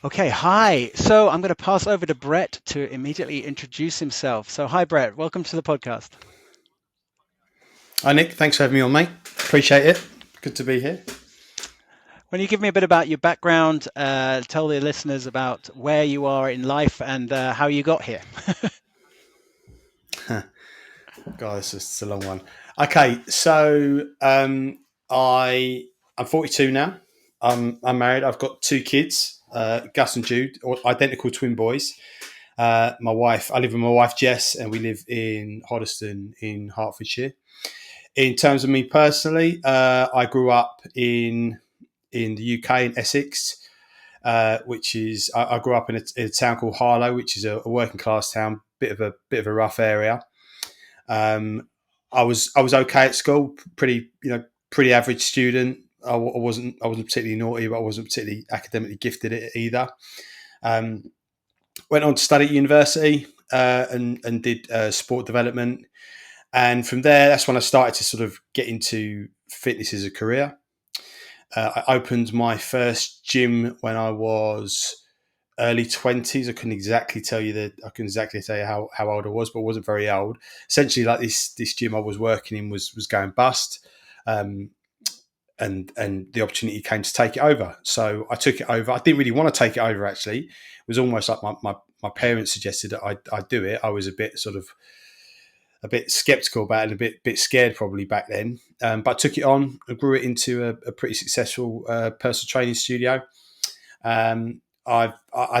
Okay, hi. So I'm going to pass over to Brett to immediately introduce himself. So, hi, Brett. Welcome to the podcast. Hi, Nick. Thanks for having me on, mate. Appreciate it. Good to be here. When you give me a bit about your background, tell the listeners about where you are in life and how you got here. God, this is a long one. Okay, so I'm 42 now. I'm married. I've got two kids, Gus and Jude, identical twin boys. I live with my wife Jess, and we live in Hoddesdon in Hertfordshire. In terms of me personally, I grew up in the UK in Essex. Which is I grew up in a town called Harlow, which is a working class town, bit of a rough area. I was okay at school, pretty average student. I wasn't particularly naughty, but I wasn't particularly academically gifted at it either. Um, Went on to study at university and did sport development, and from there, that's when I started to sort of get into fitness as a career. I opened my first gym when I was early 20s. I couldn't exactly tell you how old I was, but I wasn't very old. Essentially, like this gym I was working in was going bust. Um, and the opportunity came to take it over. So I took it over. I didn't really want to take it over, actually. It was almost like my parents suggested that I do it. I was a bit skeptical about it and a bit scared probably back then. But I took it on and grew it into a pretty successful personal training studio. I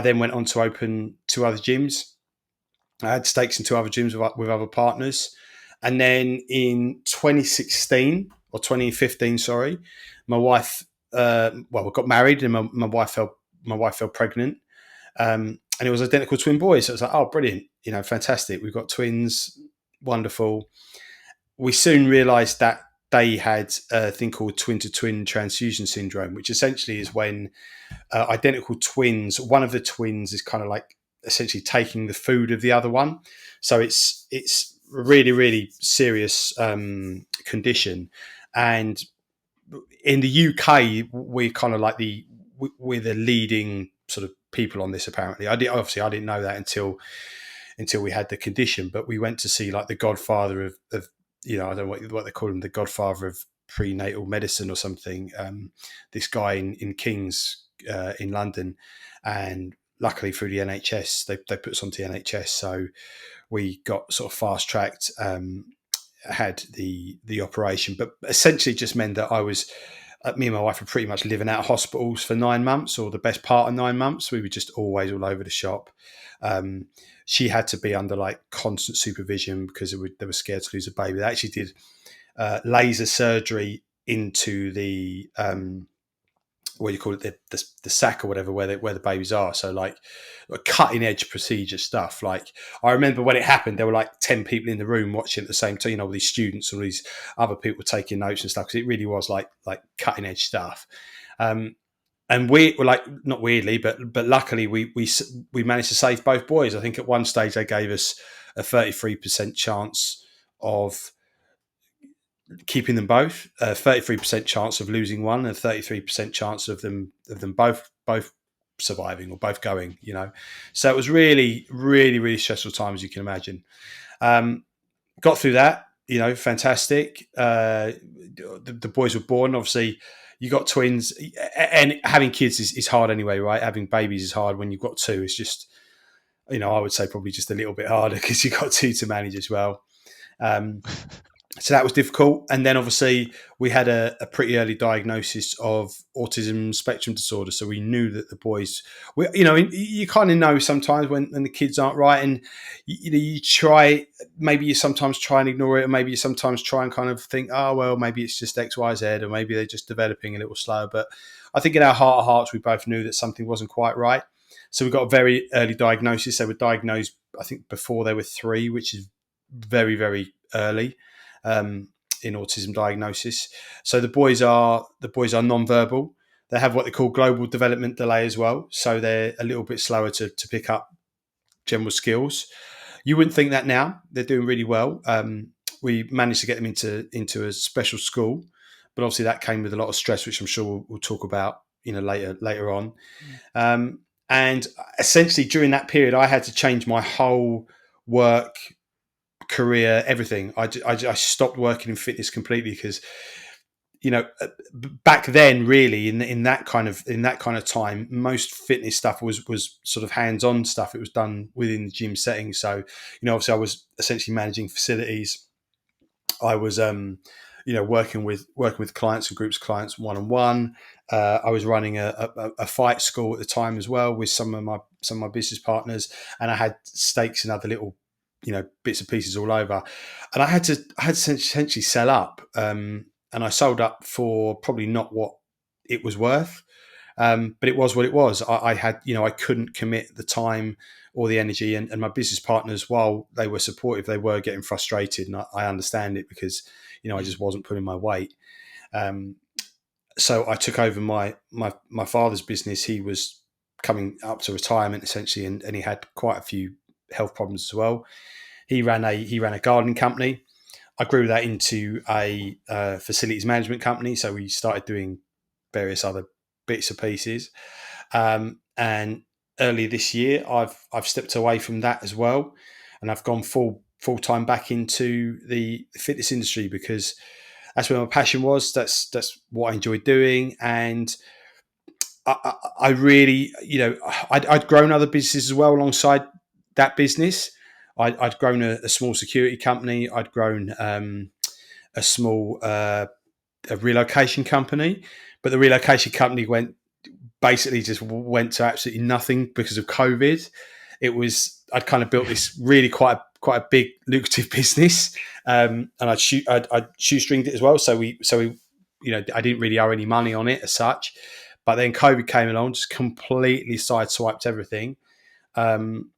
then went on to open two other gyms. I had stakes in two other gyms with other partners. And then in 2016 or 2015, sorry, my wife, we got married and my wife fell pregnant. And it was identical twin boys. So it was like, oh, brilliant. Fantastic. We've got twins. Wonderful. We soon realised that they had a thing called twin to twin transfusion syndrome, which essentially is when identical twins, one of the twins is kind of like essentially taking the food of the other one. So it's a really, really serious condition. And in the UK, we're kind of like we're the leading sort of people on this. Apparently, I didn't know that until we had the condition. But we went to see like the godfather of I don't know what they call him, the godfather of prenatal medicine or something. This guy in King's in London, and luckily through the NHS, they put us onto the NHS, so we got sort of fast tracked. Had the operation, but essentially just meant that me and my wife were pretty much living out of hospitals for 9 months, or the best part of 9 months. We were just always all over the shop. Um, she had to be under like constant supervision because they were scared to lose a baby. They actually did laser surgery into the what do you call it, the sac or whatever, where the babies are. So like cutting edge procedure stuff. Like I remember when it happened, there were like 10 people in the room watching at the same time. All these students and all these other people taking notes and stuff because it really was like cutting edge stuff. Um, and we were like, not weirdly, but luckily we managed to save both boys. I think at one stage they gave us a 33% chance of keeping them both, a 33% chance of losing one, and a 33% chance of them both surviving or both going. So it was really, really, really stressful time, as you can imagine. Um, Got through that. Fantastic. The boys were born. Obviously, you got twins, and having kids is hard anyway, right? Having babies is hard. When you've got two, it's just I would say probably just a little bit harder because you've got two to manage as well. Um, so that was difficult. And then obviously we had a pretty early diagnosis of autism spectrum disorder. So we knew that the boys, you kind of know sometimes when the kids aren't right, and you try, maybe you sometimes try and ignore it, or maybe you sometimes try and kind of think, oh, well, maybe it's just X, Y, Z, or maybe they're just developing a little slow. But I think in our heart of hearts, we both knew that something wasn't quite right. So we got a very early diagnosis. They were diagnosed, I think, before they were 3, which is very, very early um, in autism diagnosis. So the boys are non-verbal. They have what they call global development delay as well. So they're a little bit slower to pick up general skills. You wouldn't think that now. They're doing really well. We managed to get them into a special school, but obviously that came with a lot of stress, which I'm sure we'll talk about later on. Mm. And essentially during that period, I had to change my whole work, career, everything. I stopped working in fitness completely because, you know, back then, really, in that kind of time, most fitness stuff was sort of hands on stuff. It was done within the gym setting. So, obviously, I was essentially managing facilities. I was, working with clients and groups, clients one on one. I was running a fight school at the time as well with some of my business partners, and I had stakes and other little, bits and pieces all over. And I had to essentially sell up, and I sold up for probably not what it was worth. But it was what it was. I had, I couldn't commit the time or the energy, and my business partners, while they were supportive, they were getting frustrated, and I understand it because, I Mm. just wasn't pulling my weight. Um, so I took over my father's business. He was coming up to retirement essentially, and he had quite a few health problems as well. He ran a gardening company. I grew that into a facilities management company. So we started doing various other bits and pieces. And earlier this year, I've stepped away from that as well, and I've gone full time back into the fitness industry because that's where my passion was. That's what I enjoyed doing, and I really, I'd grown other businesses as well alongside that business. I'd grown a small security company. I'd grown a small a relocation company, but the relocation company went to absolutely nothing because of COVID. I'd kind of built this really quite a big lucrative business, and I'd shoestringed it as well. So we, I didn't really owe any money on it as such. But then COVID came along, just completely sideswiped everything. Um,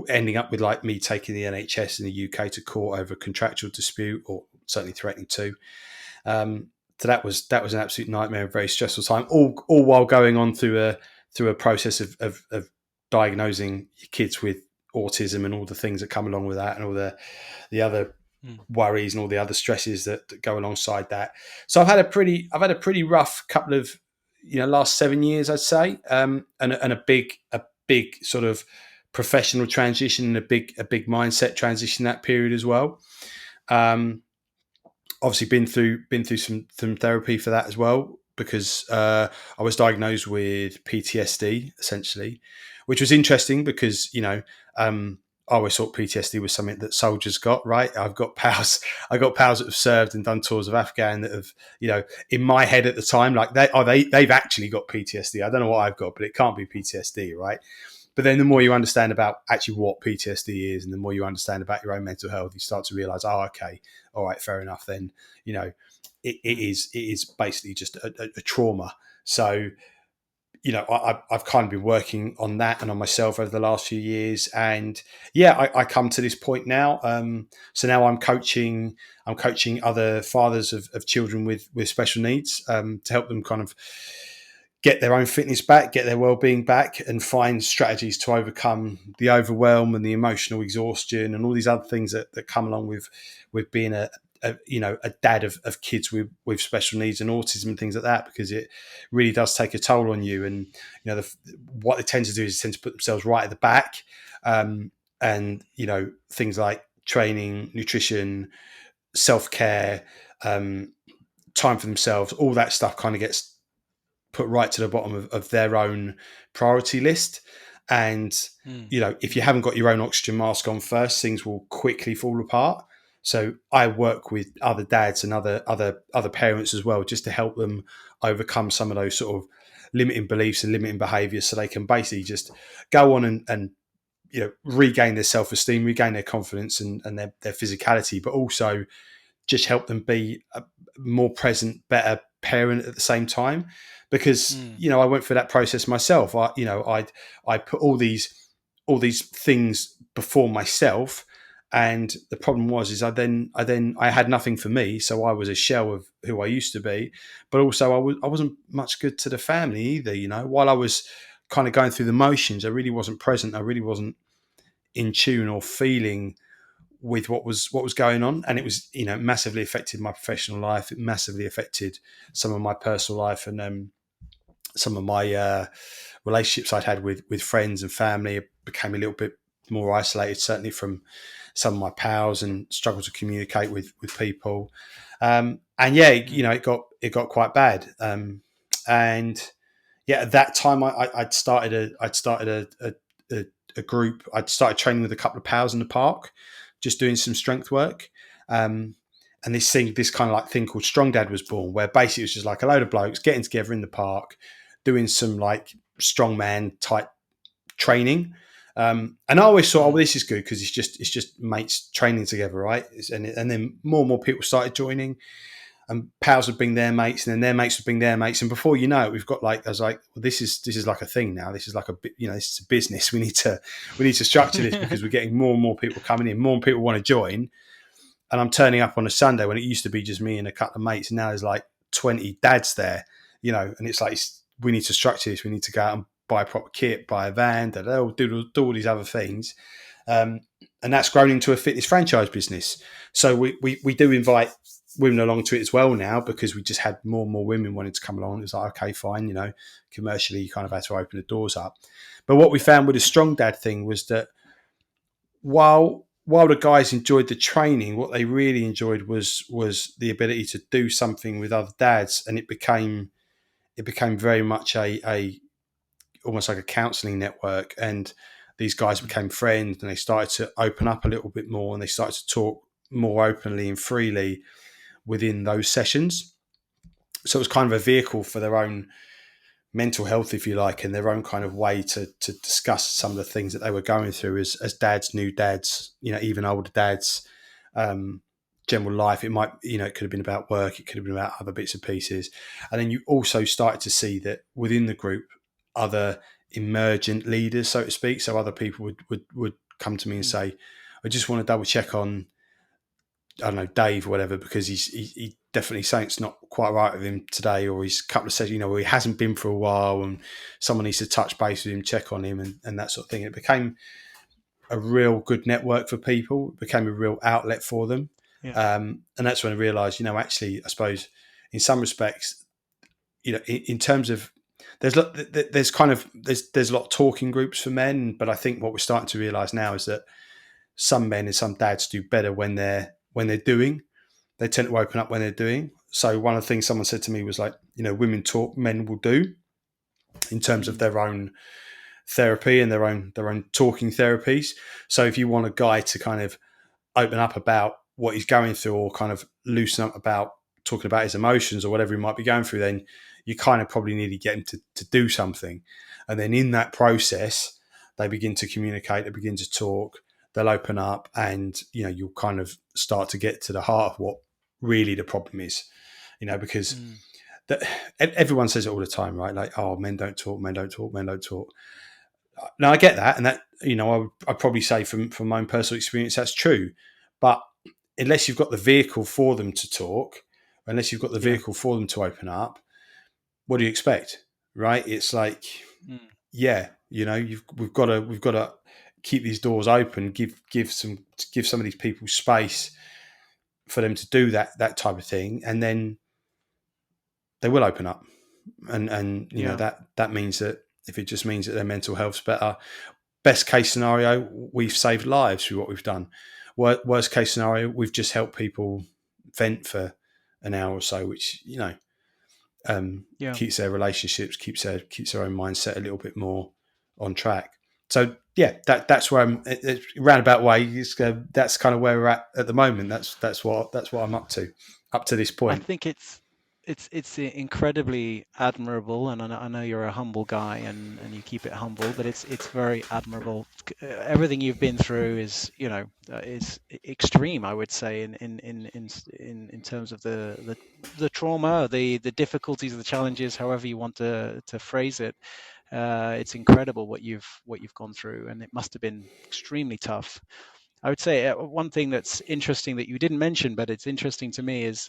Ending up with like me taking the NHS in the UK to court over a contractual dispute, or certainly threatening to. Um, so that was an absolute nightmare, a very stressful time. All while going on through a process of diagnosing your kids with autism and all the things that come along with that, and all the other Mm. worries and all the other stresses that go alongside that. So I've had a pretty rough couple of last 7 years, I'd say, and a big sort of professional transition, and a big mindset transition that period as well. Um, Obviously been through some therapy for that as well, because I was diagnosed with PTSD essentially, which was interesting because I always thought PTSD was something that soldiers got. Right, I got pals that have served and done tours of Afghan that have, in my head at the time, like they've actually got PTSD. I don't know what I've got, but it can't be PTSD, right? But then the more you understand about actually what PTSD is, and the more you understand about your own mental health, you start to realize, oh, okay, all right, fair enough. Then you know, Mm. it is basically just a trauma. So I've kind of been working on that and on myself over the last few years, and yeah, I come to this point now. So now I'm coaching other fathers of children with special needs, to help them kind of get their own fitness back, get their well-being back, and find strategies to overcome the overwhelm and the emotional exhaustion and all these other things that come along with being a dad of kids with special needs and autism and things like that, because it really does take a toll on you. And what they tend to do is tend to put themselves right at the back, and things like training, nutrition, self-care, um, time for themselves, all that stuff kind of gets put right to the bottom of their own priority list. And Mm. if you haven't got your own oxygen mask on first, things will quickly fall apart. So I work with other dads and other parents as well, just to help them overcome some of those sort of limiting beliefs and limiting behaviors, so they can basically just go on and regain their self-esteem, regain their confidence, and their physicality, but also just help them be a more present, better parent at the same time. Because Mm. I went through that process myself. I put all these things before myself, and the problem was is I had nothing for me, so I was a shell of who I used to be. But also I wasn't much good to the family either. While I was kind of going through the motions, I really wasn't present. I really wasn't in tune or feeling with what was going on, and it was massively affected my professional life. It massively affected some of my personal life, and some of my relationships I'd had with friends and family became a little bit more isolated, certainly from some of my pals, and struggled to communicate with people. And yeah, Mm. it got quite bad. And yeah, at that time I'd started a group. I'd started training with a couple of pals in the park, just doing some strength work. Um, and this kind of like thing called Strong Dad was born, where basically it was just like a load of blokes getting together in the park, doing some like strongman type training. And I always thought, oh, well, Mm. this is good because it's just mates training together, right? And then more and more people started joining, and pals would bring their mates, and then their mates would bring their mates, and before you know it, we've got like I was like, well, this is like a thing now. This is like this is a business. We need to structure this because we're getting more and more people coming in, more and people want to join, and I'm turning up on a Sunday when it used to be just me and a couple of mates, and now there's like 20 dads there, and it's like we need to structure this. We need to go out and buy a proper kit, buy a van, do all these other things, um, and that's grown into a fitness franchise business. So we do invite women along to it as well now because we just had more and more women wanting to come along. It's like, okay, fine, commercially you kind of had to open the doors up. But what we found with the strong dad thing was that while the guys enjoyed the training, what they really enjoyed was the ability to do something with other dads, and it became very much a almost like a counselling network. And these guys Mm. became friends, and they started to open up a little bit more, and they started to talk more openly and freely within those sessions. So it was kind of a vehicle for their own mental health, if you like, and their own kind of way to discuss some of the things that they were going through as dads, new dads, even older dads, um, general life. It might, it could have been about work, it could have been about other bits and pieces. And then you also started to see that within the group, other emergent leaders, so to speak, so other people would come to me and Mm. say, I just want to double check on, I don't know, Dave or whatever, because he definitely something's not quite right with him today, or he's a couple of sessions, he hasn't been for a while, and someone needs to touch base with him, check on him, and that sort of thing. It became a real good network for people. It became a real outlet for them, Yeah. and that's when I realised, actually, I suppose in some respects, in terms of there's a lot of talking groups for men, but I think what we're starting to realise now is that some men and some dads do better when they're doing. They tend to open up when they're doing. So one of the things someone said to me was like, women talk, men will do, in terms of Mm. their own therapy and their own talking therapies. So if you want a guy to kind of open up about what he's going through, or kind of loosen up about talking about his emotions or whatever he might be going through, then you kind of probably need to get him to do something. And then in that process, they begin to communicate, they begin to talk, they'll open up, and you'll kind of start to get to the heart of what really the problem is. Because Mm. that, everyone says it all the time, right? Like, oh, men don't talk, men don't talk, men don't talk. Now I get that, and that I'd probably say from my own personal experience that's true, but unless you've got the vehicle for them to talk, unless you've got the Yeah. vehicle for them to open up, what do you expect, right? It's like, Mm. yeah, we've got to keep these doors open, give some of these people space for them to do that type of thing, and then they will open up, and Yeah. that means that if it just means that their mental health's better, best case scenario, we've saved lives through what we've done. Worst case scenario, we've just helped people vent for an hour or so, which Yeah. keeps their relationships, keeps their own mindset a little bit more on track. So yeah, that's where I'm. Roundabout way. That's kind of where we're at the moment. That's what I'm up to this I point. think it's incredibly admirable, and I know you're a humble guy, and you keep it humble, but it's very admirable. Everything you've been through is extreme, I would say, in terms of the trauma, the difficulties, the challenges, however you want to phrase it. It's incredible what you've gone through, and it must have been extremely tough. I would say one thing that's interesting that you didn't mention, but it's interesting to me, is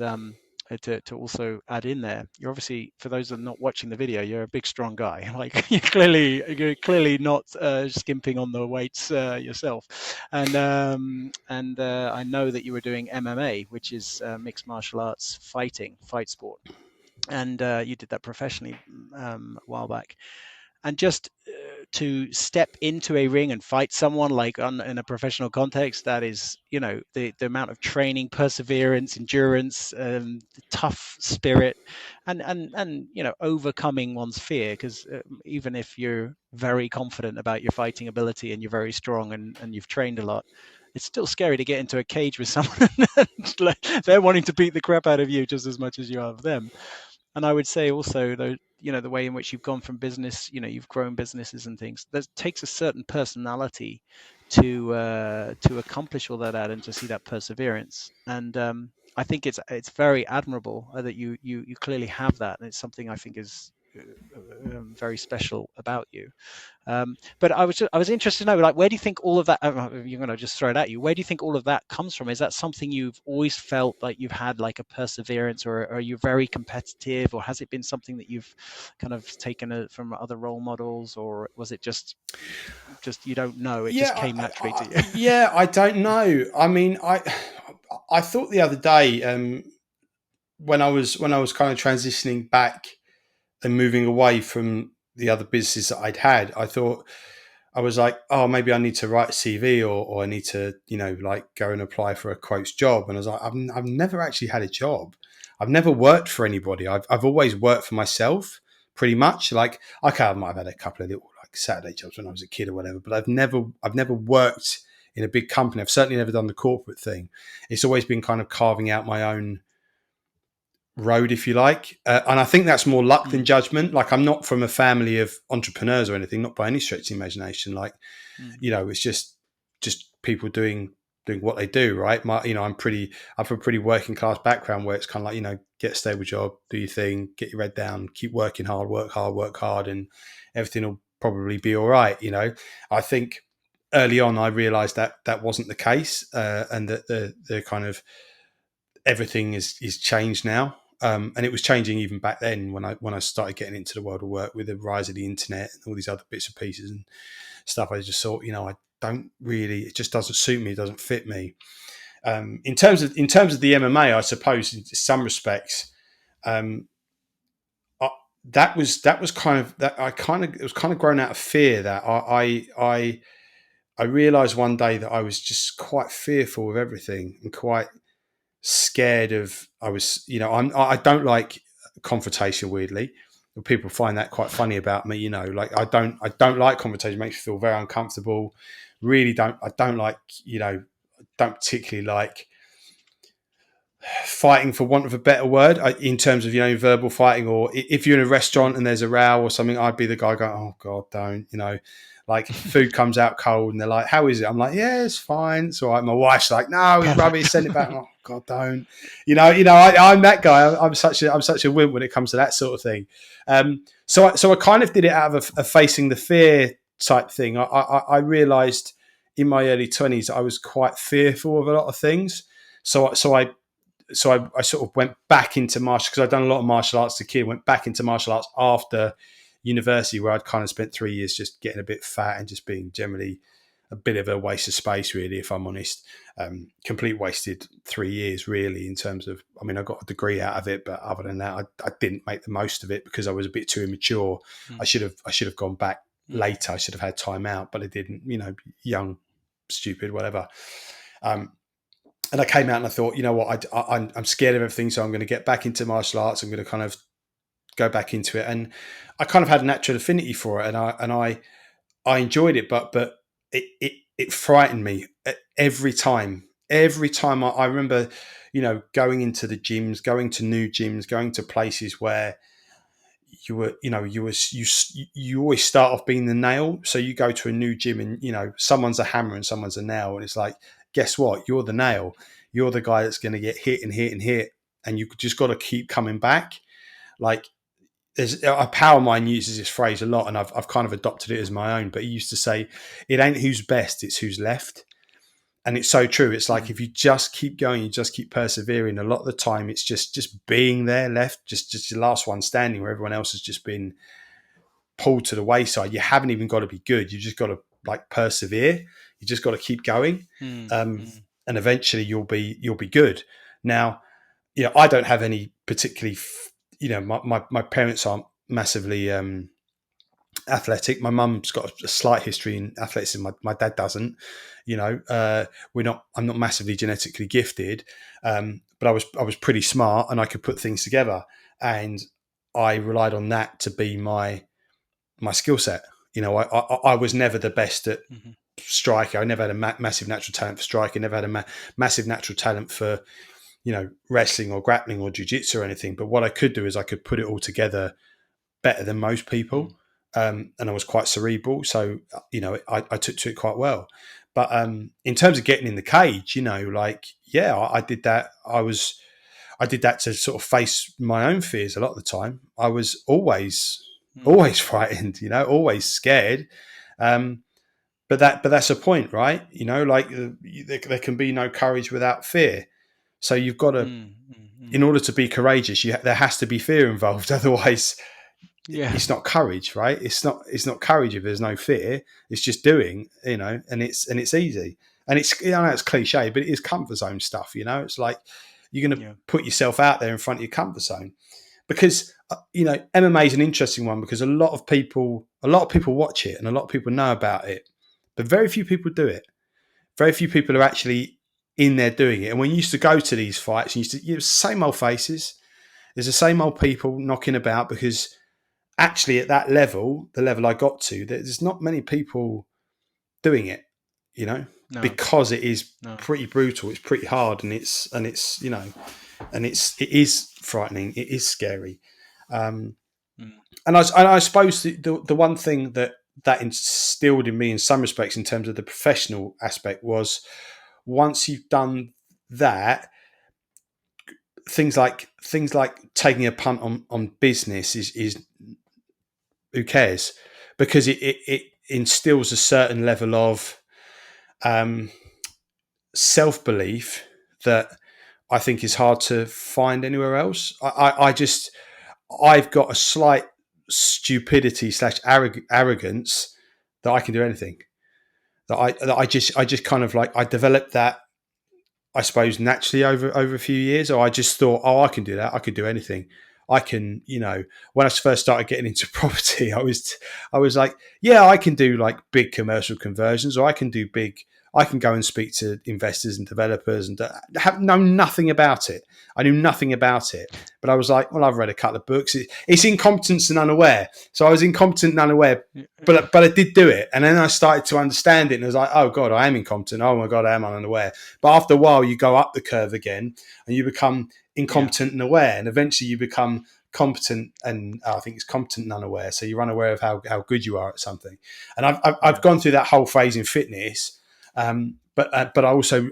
to also add in there. You're obviously, for those that are not watching the video, you're a big, strong guy. Like you're clearly not skimping on the weights yourself. And I know that you were doing MMA, which is mixed martial arts fight sport. and you did that professionally a while back. And just to step into a ring and fight someone like in a professional context, that is, the amount of training, perseverance, endurance, tough spirit, and overcoming one's fear. Because even if you're very confident about your fighting ability and you're very strong and you've trained a lot, it's still scary to get into a cage with someone and they're wanting to beat the crap out of you just as much as you are of them. And I would say also, though, the way in which you've gone from business, you've grown businesses and things, that takes a certain personality to accomplish all that and to see that perseverance. And I think it's very admirable that you clearly have that, and it's something I think is very special about you. But I was interested to know, like, where do you think all of that? You're going to just throw it at you. Where do you think all of that comes from? Is that something you've always felt like you've had, like a perseverance, or are you very competitive, or has it been something that you've kind of taken from other role models, or was it just you don't know? It just Yeah, came naturally to you. yeah, I don't know. I mean, I thought the other day, when I was kind of transitioning back and moving away from the other businesses that I'd had, I thought I was like, oh, maybe I need to write a CV, or I need to, like go and apply for a quotes job. And I was like, I've never actually had a job. I've never worked for anybody. I've always worked for myself, pretty much. Like, okay, I might have had a couple of little like Saturday jobs when I was a kid or whatever, but I've never worked in a big company. I've certainly never done the corporate thing. It's always been kind of carving out my own road, if you like. And I think that's more luck than Mm, judgment. Like, I'm not from a family of entrepreneurs or anything, not by any stretch of the imagination. Like, mm, it's just people doing what they do, right? I'm from a pretty working class background where it's kind of like, get a stable job, do your thing, get your head down, keep working hard, work hard, and everything will probably be all right. I think early on I realized that that wasn't the case, and that the kind of everything is changed now. And it was changing even back then when I started getting into the world of work with the rise of the internet and all these other bits and pieces and stuff. I just thought, I don't really. It just doesn't suit me. It doesn't fit me. In terms of the MMA, I suppose in some respects, um, I, that was kind of that. It was kind of grown out of fear that I realized one day that I was just quite fearful of everything and quite scared of. I don't like confrontation, weirdly. People find that quite funny about me. Like, I don't like confrontation. It makes me feel very uncomfortable. Really don't. I don't like. Don't particularly like fighting, for want of a better word, in terms of, verbal fighting. Or if you're in a restaurant mm. and there's a row or something, I'd be the guy going, oh God, don't. Like, food comes out cold and they're like, how is it? I'm like, yeah, it's fine, it's all right. My wife's like, no, it's rubbish, send it back. Oh God, don't. I'm that guy. I'm such a wimp when it comes to that sort of thing. So I kind of did it out of a facing the fear type thing. I realized in my early 20s I was quite fearful of a lot of things. So I sort of went back into martial, because I'd done a lot of martial arts as a kid. Went back into martial arts after university, where I'd kind of spent 3 years just getting a bit fat and just being generally a bit of a waste of space, really, if I'm honest. Complete wasted 3 years, really, in terms of. I mean, I got a degree out of it, but other than that, I didn't make the most of it because I was a bit too immature. I Mm, should have gone back mm, later. I should have had time out, but I didn't. Young, stupid, whatever. Um, and I came out and I thought, you know what, I'm scared of everything, so I'm going to get back into martial arts. I'm going to kind of go back into it, and I kind of had a natural affinity for it, and I enjoyed it, but it frightened me every time. Every time I remember, going into the gyms, going to new gyms, going to places where you were, you always start off being the nail. So you go to a new gym and, someone's a hammer and someone's a nail. And it's like, guess what? You're the nail. You're the guy that's going to get hit and hit and hit. And you just got to keep coming back. Like, there's a power mine uses this phrase a lot, and I've kind of adopted it as my own. But he used to say, it ain't who's best, it's who's left. And it's so true. It's like, mm, if you just keep going, you just keep persevering, a lot of the time it's just being there left, just the last one standing, where everyone else has just been pulled to the wayside. You haven't even got to be good. You just got to, like, persevere. You just got to keep going, mm, um, mm, and eventually you'll be good. Now, I don't have any particularly, my parents aren't massively athletic. My mum's got a slight history in athleticism. My dad doesn't. We're not. I'm not massively genetically gifted, but I was pretty smart and I could put things together, and I relied on that to be my skill set. I was never the best at Hmm. striker. I never had a massive natural talent for striking. Never had a massive natural talent for wrestling or grappling or jiu-jitsu or anything. But what I could do is I could put it all together better than most people. Mm. And I was quite cerebral, so I took to it quite well. But in terms of getting in the cage, I did that. I did that to sort of face my own fears. A lot of the time, I was Mm. always frightened, always scared. Um, but that's a point, right? There can be no courage without fear. So you've got to, Mm. Mm. in Mm. order to be courageous, there has to be fear involved. Otherwise, Yeah. it's not courage, right? It's not courage if there's no fear. It's just doing, and it's easy. And it's cliche, but it is comfort zone stuff. It's like you're going to Yeah. put yourself out there in front of your comfort zone because MMA is an interesting one because a lot of people watch it and a lot of people know about it, but very few people do it. Very few people are actually in there doing it. And when you used to go to these fights, you the same old faces. There's the same old people knocking about because actually at that level, the level I got to, there's not many people doing it, you know, No. because it is No. pretty brutal. It's pretty hard, and it is frightening. It is scary. Um, Mm. and I suppose the one thing that instilled in me in some respects in terms of the professional aspect was once you've done that, things like taking a punt on business is who cares, because it instills a certain level of um, self belief that I think is hard to find anywhere else. I've got a slight stupidity slash arrogance that I can do anything. That I just kind of like I developed that, I suppose, naturally over a few years. Or I just thought, oh, I can do that. I could do anything. I can, when I first started getting into property, I was like, yeah, I can do like big commercial conversions, or I can go and speak to investors and developers, and have know nothing about it. I knew nothing about it, but I was like, well, I've read a couple of books. It's incompetence and unaware. So I was incompetent and unaware, Yeah. but I did do it, and then I started to understand it, and I was like, oh god, I am incompetent. Oh my god, I am unaware. But after a while, you go up the curve again, and you become Yeah. incompetent and aware, and eventually you become competent and I think it's competent and unaware. So you're unaware of how good you are at something. And I've Yeah. gone through that whole phase in fitness, but I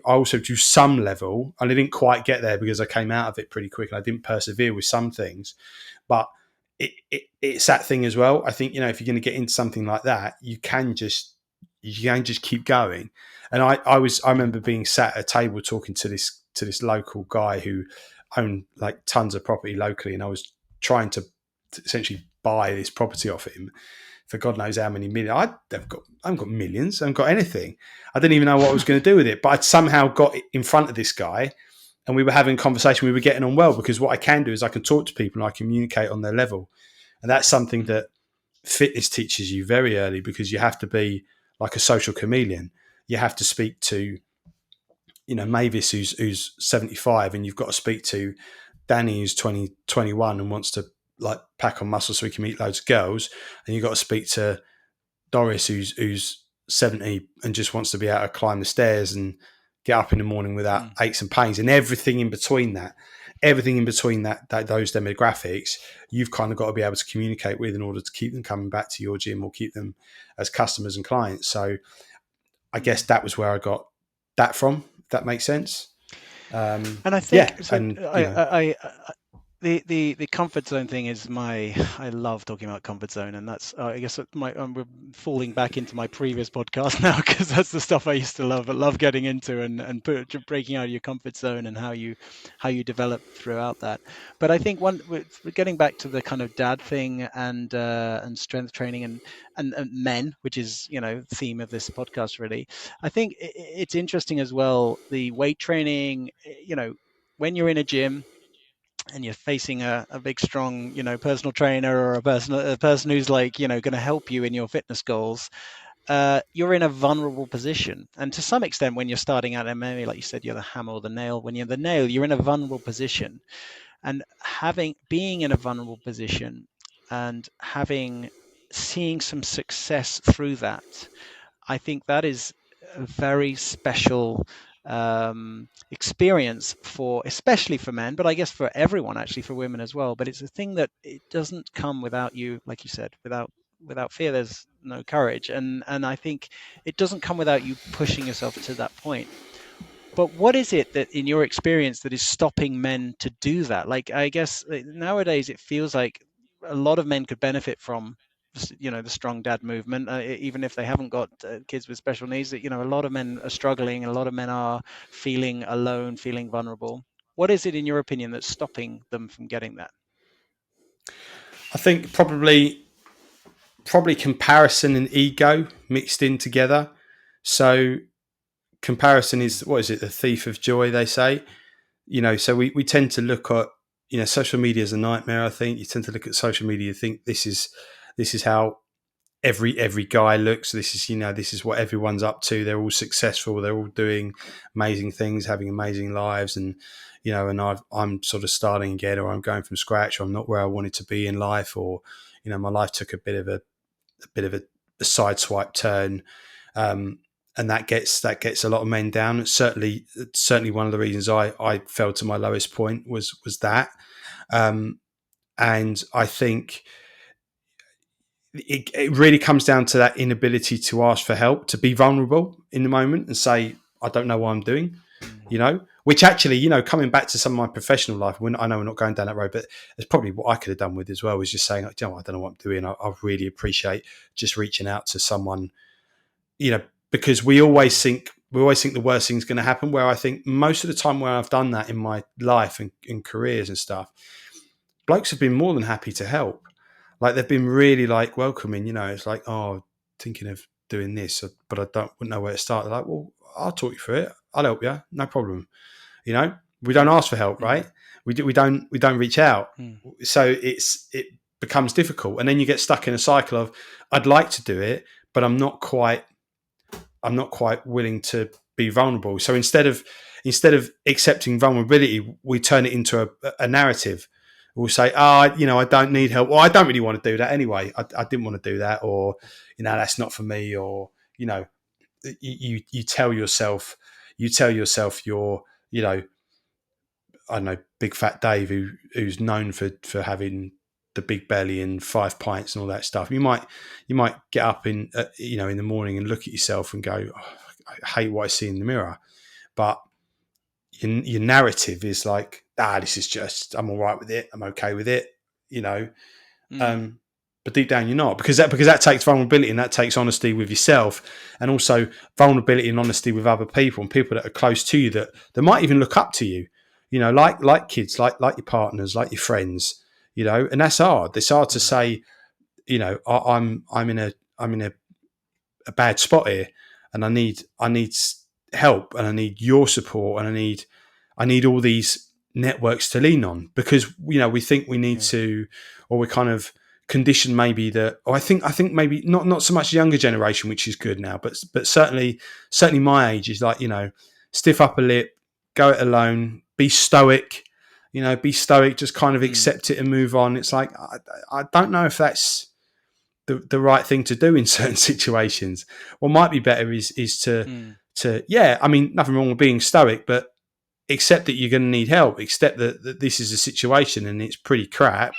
also to some level, and I didn't quite get there because I came out of it pretty quick and I didn't persevere with some things, but. It's that thing as well. I think if you're going to get into something like that, you can just keep going. And I Yeah. remember being sat at a table talking to this local guy who owned like tons of property locally, and I was trying to essentially buy this property off him for God knows how many million. I haven't got millions. I haven't got anything. I didn't even know what I was going to do with it. But I'd somehow got in front of this guy, and we were having a conversation. We were getting on well because what I can do is I can talk to people and I communicate on their level, and that's something Mm. that fitness teaches you very early because you have to be like a social chameleon. You have to speak to Mavis who's 75, and you've got to speak to Danny who's 20 21 and wants to like pack on muscle so he can meet loads of girls, and you've got to speak to Doris who's 70 and just wants to be able to climb the stairs and get up in the morning without Mm. aches and pains, and everything in between that those demographics, you've kind of got to be able to communicate with in order to keep them coming back to your gym or keep them as customers and clients. So I guess Mm. that was where I got that from, if that makes sense. And I think Yeah, so. and The comfort zone thing is I love talking about comfort zone, and that's I guess we're falling back into my previous podcast now because that's the stuff I used to love. I love getting into and breaking out of your comfort zone and how you develop throughout that. But I think we're getting back to the kind of dad thing and strength training and men, which is the theme of this podcast really. I think it's interesting as well, the weight training. When you're in a gym, and you're facing a big strong personal trainer, or a person who's like going to help you in your fitness goals, you're in a vulnerable position. And to some extent, when you're starting out MMA, like you said, you're the hammer or the nail. When you're the nail, you're in a vulnerable position. And having being in a vulnerable position and having seeing some success through that, I think that is a very special experience for, especially for men, but I guess for everyone, actually, for women as well. But it's a thing that it doesn't come without you, like you said, without fear, there's no courage, and I think it doesn't come without you pushing yourself to that point. But what is it that, in your experience, that is stopping men to do that? Like, I guess nowadays it feels like a lot of men could benefit from, the strong dad movement, even if they haven't got kids with special needs. That a lot of men are struggling, and a lot of men are feeling alone, feeling vulnerable. What is it, in your opinion, that's stopping them from getting that? I think probably comparison and ego mixed in together. So comparison Mm, is, what is it, the thief of joy, they say. So we tend to look at, social media is a nightmare. I think you tend to look at social media and think this is how every guy looks. This is what everyone's up to. They're all successful, they're all doing amazing things, having amazing lives. And I'm sort of starting again, or I'm going from scratch, or I'm not where I wanted to be in life, or my life took a bit of a sideswipe turn. And that gets a lot of men down. Certainly one of the reasons I fell to my lowest point was that. Um, and I think it really comes down to that inability to ask for help, to be vulnerable in the moment and say, I don't know what I'm doing, mm, which actually, coming back to some of my professional life, when I know we're not going down that road, but it's probably what I could have done with as well, was just saying, like, I don't know what I'm doing. I really appreciate just reaching out to someone, because mm, we always think the worst thing's going to happen. Where I think most of the time where I've done that in my life and in careers and stuff, blokes have been more than happy to help. Like, they've been really like welcoming. It's like, oh, thinking of doing this, but I wouldn't know where to start. They're like, well, I'll talk you through it. I'll help you, no problem. You know, we don't mm, ask for help, mm, right? We don't reach out. mm, So it becomes difficult, and then you get stuck in a cycle of, I'd like to do it, but I'm not quite willing to be vulnerable. So instead of accepting vulnerability, we turn it into a narrative. We'll say, I don't need help. Well, I don't really want to do that anyway. I didn't want to do that, or that's not for me, or you tell yourself you're, you know I don't know, big fat Dave, who's known for having the big belly and 5 pints and all that stuff. You might get up in the morning and look at yourself and go, oh, I hate what I see in the mirror. But your narrative is like, this is just, I'm all right with it. I'm okay with it. You know, mm. um, but deep down you're not, because that takes vulnerability, and that takes honesty with yourself, and also vulnerability and honesty with other people, and people that are close to you, that might even look up to you. Like kids, like your partners, like your friends. And that's hard. It's hard to Mm. say. I'm in a bad spot here, and I need help, and I need your support, and I need all these networks to lean on, because we think we need Yeah. to, or we're kind of conditioned maybe that. Or I think maybe not so much younger generation, which is good now, but certainly my age is like, stiff upper lip, go it alone, be stoic. Be stoic, just kind of Mm. accept it and move on. It's like, I don't know if that's the right thing to do in certain situations. What might be better is Mm. to yeah, I mean, nothing wrong with being stoic, but accept that you're going to need help. Accept that this is a situation and it's pretty crap,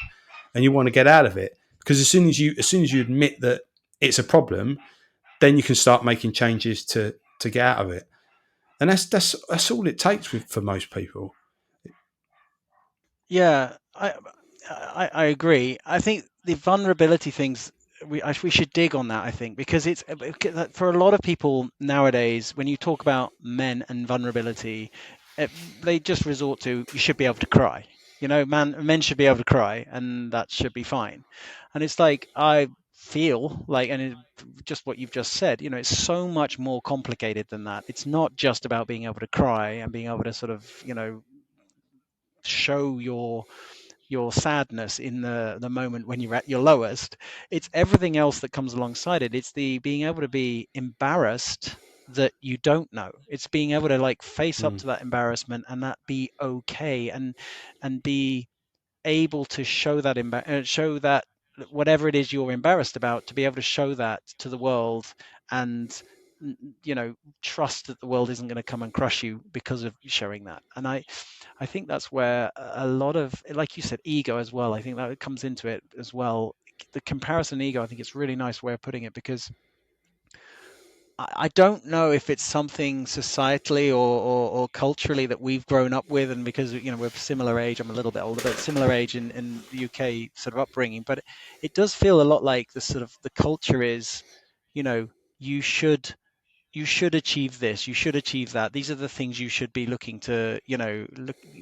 and you want to get out of it. Because as soon as you admit that it's a problem, then you can start making changes to get out of it. And that's all it takes for most people. Yeah, I agree. I think the vulnerability things, we should dig on that. I think because for a lot of people nowadays, when you talk about men and vulnerability, it, they just resort to, you should be able to cry. Men should be able to cry, and that should be fine. And it's like, I feel like, just what you've just said, it's so much more complicated than that. It's not just about being able to cry and being able to sort of, show your sadness in the moment when you're at your lowest. It's everything else that comes alongside it. It's the being able to be embarrassed that you don't know. It's being able to like face up mm, to that embarrassment and that be okay, and be able to show that show that whatever it is you're embarrassed about, to be able to show that to the world, and you know, trust that the world isn't going to come and crush you because of showing that. And I think that's where a lot of, like you said, ego as well, I think that comes into it as well. The comparison ego, I think it's a really nice way of putting it, because I don't know if it's something societally or culturally that we've grown up with, and because you know we're similar age. I'm a little bit older, but similar age in the UK sort of upbringing. But it does feel a lot like the sort of the culture is, you know, you should you should achieve this, you should achieve that. These are the things you should be looking to, you know,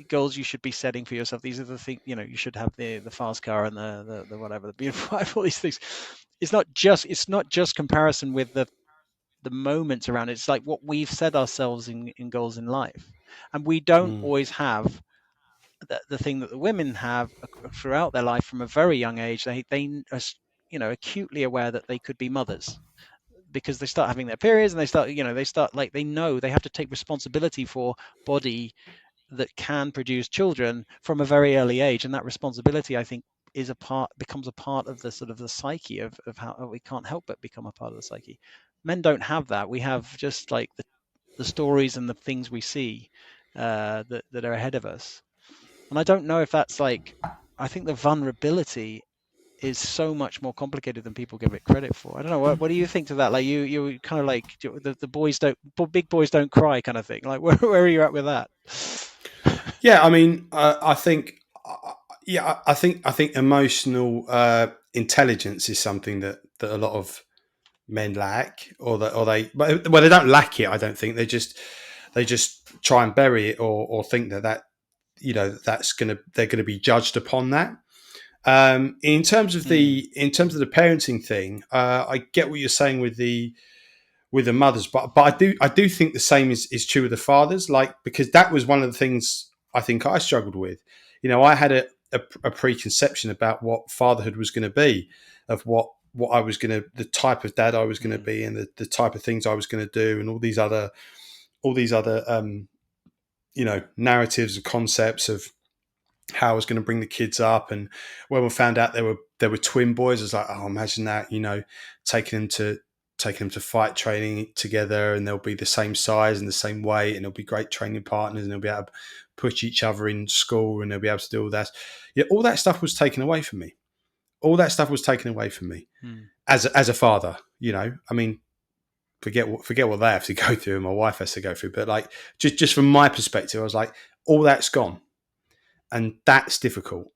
goals you should be setting for yourself. These are the things, you know, you should have the fast car and the whatever, the beautiful wife, all these things. It's not just comparison with the moments around it. It's like what we've set ourselves in goals in life, and we don't mm, always have the thing that the women have throughout their life from a very young age. They are, you know, acutely aware that they could be mothers, because they start having their periods, and they start, you know, they start like, they know they have to take responsibility for body that can produce children from a very early age. And that responsibility, I think, is a part becomes a part of the sort of the psyche of how we can't help but become a part of the psyche. Men don't have that. We have just like the stories and the things we see that are ahead of us. And I don't know if that's like, I think the vulnerability is so much more complicated than people give it credit for. I don't know. What do you think to that? Like you kind of like the boys don't, big boys don't cry kind of thing. Like where are you at with that? yeah. I mean, I think, yeah, I think emotional intelligence is something that a lot of men lack, or they, well, they don't lack it. I don't think they just try and bury it, or think that that's they're gonna be judged upon that. Mm, In terms of the parenting thing, I get what you're saying with the mothers, but I do think the same is true with the fathers. Like, because that was one of the things I think I struggled with. I had a preconception about what fatherhood was going to be, of what I was going to, the type of dad I was going to mm, be, and the type of things I was going to do, and all these other narratives and concepts of how I was going to bring the kids up. And when we found out there were twin boys, I was like, oh, imagine that, taking them to taking them to fight training together, and they'll be the same size and the same weight, and they'll be great training partners, and they'll be able to push each other in school, and they'll be able to do all that. Yeah, all that stuff was taken away from me. All that stuff was taken away from me mm, as a father. I mean, forget what they have to go through, and my wife has to go through. But like, just from my perspective, I was like, all that's gone, and that's difficult.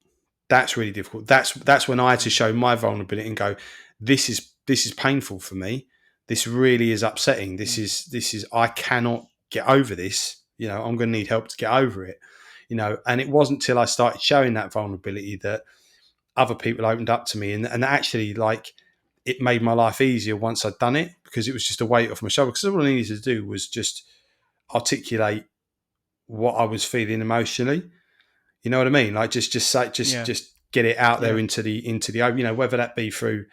That's really difficult. That's when I had to mm, show my vulnerability and go, this is painful for me. This really is upsetting. This mm, is this is I cannot get over this. I'm going to need help to get over it. And it wasn't till I started showing that vulnerability that other people opened up to me, and actually, like, it made my life easier once I'd done it, because it was just a weight off my shoulder. Because all I needed to do was just articulate what I was feeling emotionally. You know what I mean? Like, just say, just yeah, just get it out there yeah, into the open. Whether that be through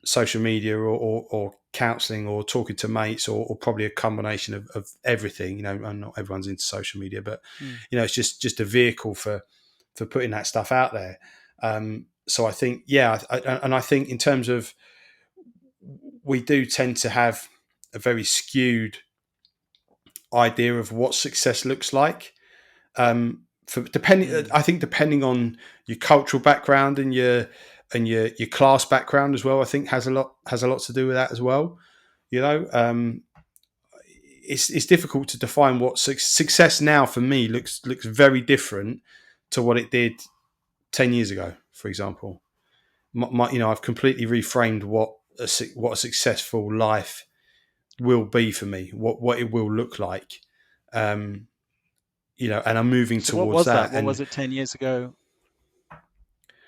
social media, or counselling, or talking to mates, or probably a combination of everything. And not everyone's into social media, but mm, it's just a vehicle for putting that stuff out there. So I think, yeah, and I think in terms of, we do tend to have a very skewed idea of what success looks like. mm, I think depending on your cultural background, and your class background as well, I think has a lot to do with that as well. You know, it's difficult to define what success now for me looks very different to what it did 10 years ago, for example. I've completely reframed what a successful life will be for me, what it will look like. Um, and I'm moving so what towards was that? that. What And was it 10 years ago?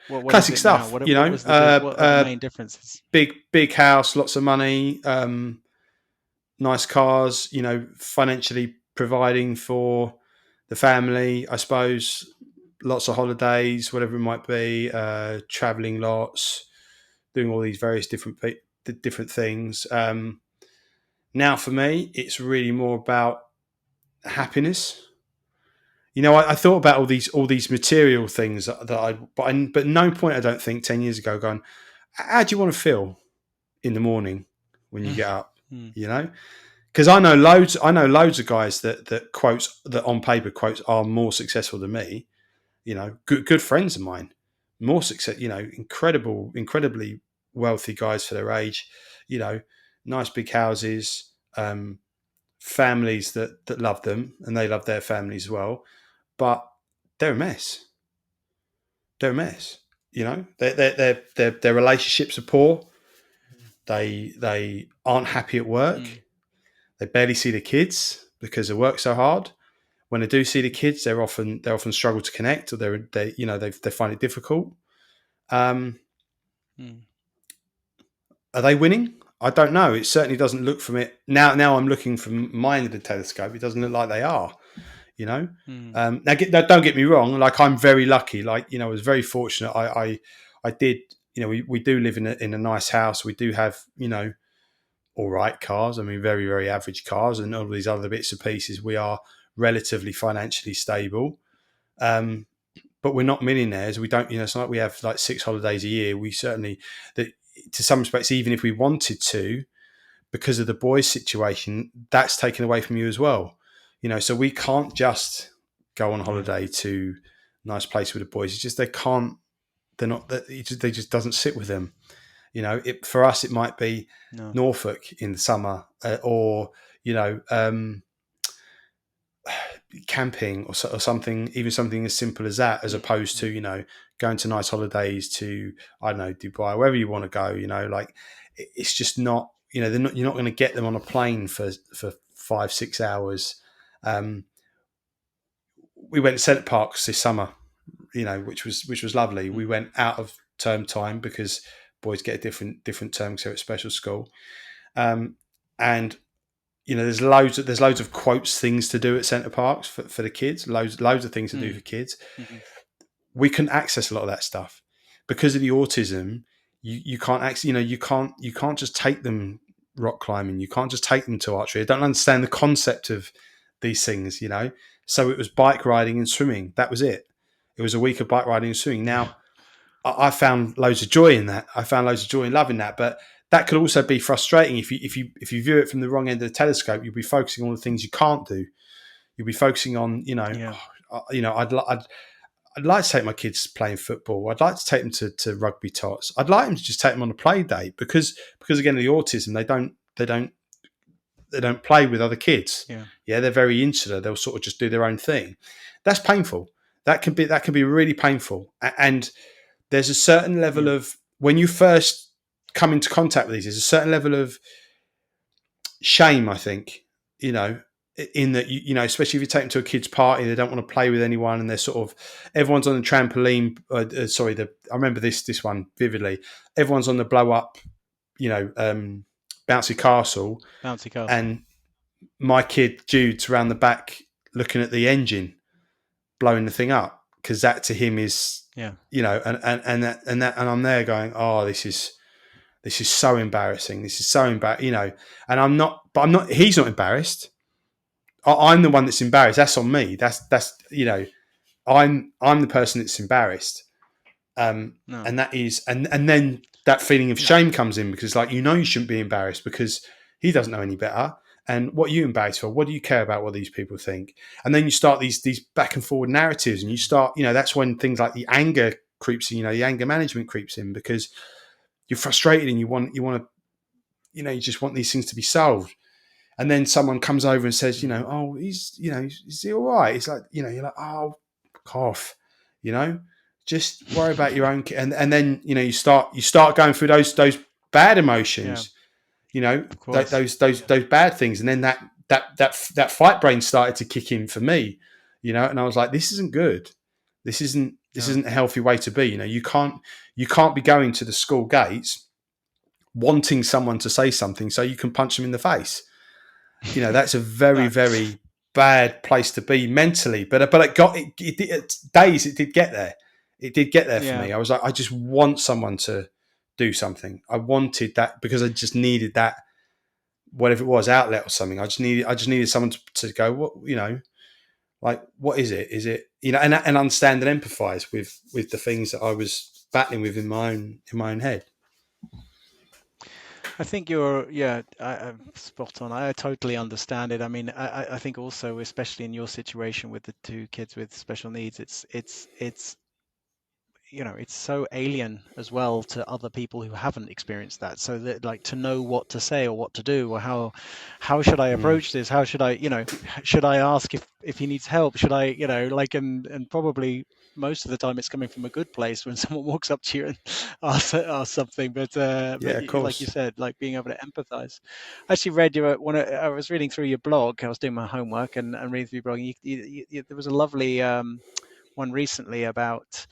What is classic it now? stuff, What was the what are the main differences? big house, lots of money, nice cars, financially providing for the family, I suppose. lots of holidays, whatever it might be, traveling lots, doing all these various different things. Now for me, it's really more about happiness. I thought about all these material things but at no point I don't think 10 years ago going, how do you want to feel in the morning when you get up? Mm. You know, because I know loads of guys that on paper quotes are more successful than me. Good friends of mine, more success. Incredibly wealthy guys for their age. You know, nice big houses, families that love them, and they love their families as well. But they're a mess. They're a mess. Their relationships are poor. They aren't happy at work. Mm. They barely see the kids because they work so hard. When they do see the kids, they often struggle to connect, or they find it difficult. Um, Mm. are they winning? I don't know. It certainly doesn't look from it now. Now I'm looking from my end of the telescope. It doesn't look like they are. You know. Mm. Now, don't get me wrong. Like, I'm very lucky. Like, I was very fortunate. I did. We do live in a nice house. We do have all right cars. I mean, very very average cars, and all these other bits and pieces. We are relatively financially stable. Um, but we're not millionaires. We don't, it's not like we have like 6 holidays a year. We certainly, that to some respects, even if we wanted to, because of the boys' situation, that's taken away from you as well. So we can't just go on Yeah. holiday to a nice place with the boys. It's just they can't. They're not. They just doesn't sit with them. For us, it might be No. Norfolk in the summer, or you know. Camping, or something, even something as simple as that, as opposed to Mm. going to nice holidays to, I don't know, Dubai, wherever you want to go. Like, it's just not, you're not going to get them on a plane for 5-6 hours. We went to Centre Parks this summer, which was lovely. We Mm. went out of term time because boys get a different term because they're at special school. And there's loads of quotes, things to do at Centre Parks for the kids. Loads of things to do Mm. for kids. Mhm. We can access a lot of that stuff because of the autism. You can't access. You can't just take them rock climbing. You can't just take them to archery. They don't understand the concept of these things. So it was bike riding and swimming. That was it. It was a week of bike riding and swimming. Yeah. Now, I found loads of joy in that. I found loads of joy in loving that. But that could also be frustrating if you view it from the wrong end of the telescope. You'll be focusing on the things you can't do. You'll be focusing on, Yeah. I'd like to take my kids playing football. I'd like to take them to rugby tots. I'd like them to just take them on a play date because again, of the autism, they don't play with other kids. Yeah. Yeah, they're very insular. They'll sort of just do their own thing. That's painful. That can be really painful. And there's a certain level Yeah. of, when you first come into contact with these, there's a certain level of shame, I think, in that, especially if you take them to a kid's party, they don't want to play with anyone, and they're sort of, everyone's on the trampoline. I remember this one vividly. Everyone's on the blow up, bouncy castle, Bouncy castle. and my kid Jude's around the back looking at the engine, blowing the thing up, because that to him is, Yeah. and I'm there going, oh, this is so embarrassing. This is so embarrassing, and he's not embarrassed. I'm the one that's embarrassed. That's on me. I'm the person that's embarrassed. No. And that is, and then that feeling of Yeah. shame comes in, because, like, you shouldn't be embarrassed because he doesn't know any better. And what are you embarrassed for? What do you care about what these people think? And then you start these back and forward narratives, and you start, that's when things like the anger creeps in. The anger management creeps in, because you're frustrated and you want to, you just want these things to be solved. And then someone comes over and says, Mm. oh, is he all right? It's like, you're like, oh, cough, you know, just worry about your own. And then, you start going through those bad Yeah. emotions, Of course. those bad things. And then that fight brain started to kick in for me, and I was like, this isn't good. This isn't, this No. isn't a healthy way to be. You can't be going to the school gates wanting someone to say something so you can punch them in the face. That's a very, No. very bad place to be mentally. But it got days. It did get there. It did get there for Yeah. me. I was like, I just want someone to do something. I wanted that because I just needed that, whatever it was, outlet or something. I just needed someone to go, what, like, what is it? Is it, and understand and empathize with the things that I was battling with in my own head. I think you're, yeah, I'm spot on. I totally understand it. I mean, I think also, especially in your situation with the two kids with special needs, it's it's so alien as well to other people who haven't experienced that. So that, like, to know what to say or what to do, or how should I Mm. approach this? How should I, should I ask if he needs help? Should I, like, and probably most of the time it's coming from a good place when someone walks up to you and asks something. But Yeah, of like you course. said, like being able to empathize. I actually read your one. I was reading through your blog. I was doing my homework and reading through your blog. And there was a lovely one recently about, it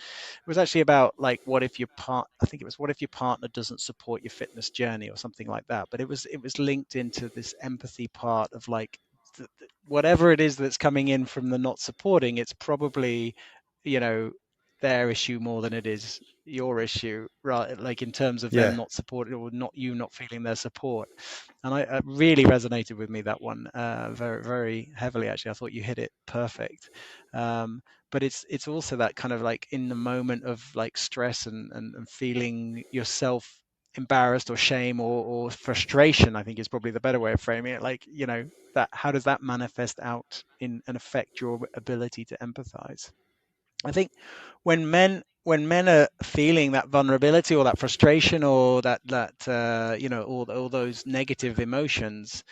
was actually about, like, what if your I think it was, what if your partner doesn't support your fitness journey or something like that, but it was linked into this empathy part of, like, whatever it is that's coming in from the not supporting, it's probably, you know their issue more than it is your issue, right? Like, in terms of them Yeah. not supporting, or not, you not feeling their support. And I really resonated with me, that one, very, very heavily. Actually, I thought you hit it perfect. um, but it's also that kind of, like, in the moment of, like, stress and feeling yourself embarrassed or shame or frustration, I think is probably the better way of framing it. Like, that, how does that manifest out in and affect your ability to empathize? I think when men are feeling that vulnerability or that frustration or all those negative emotions,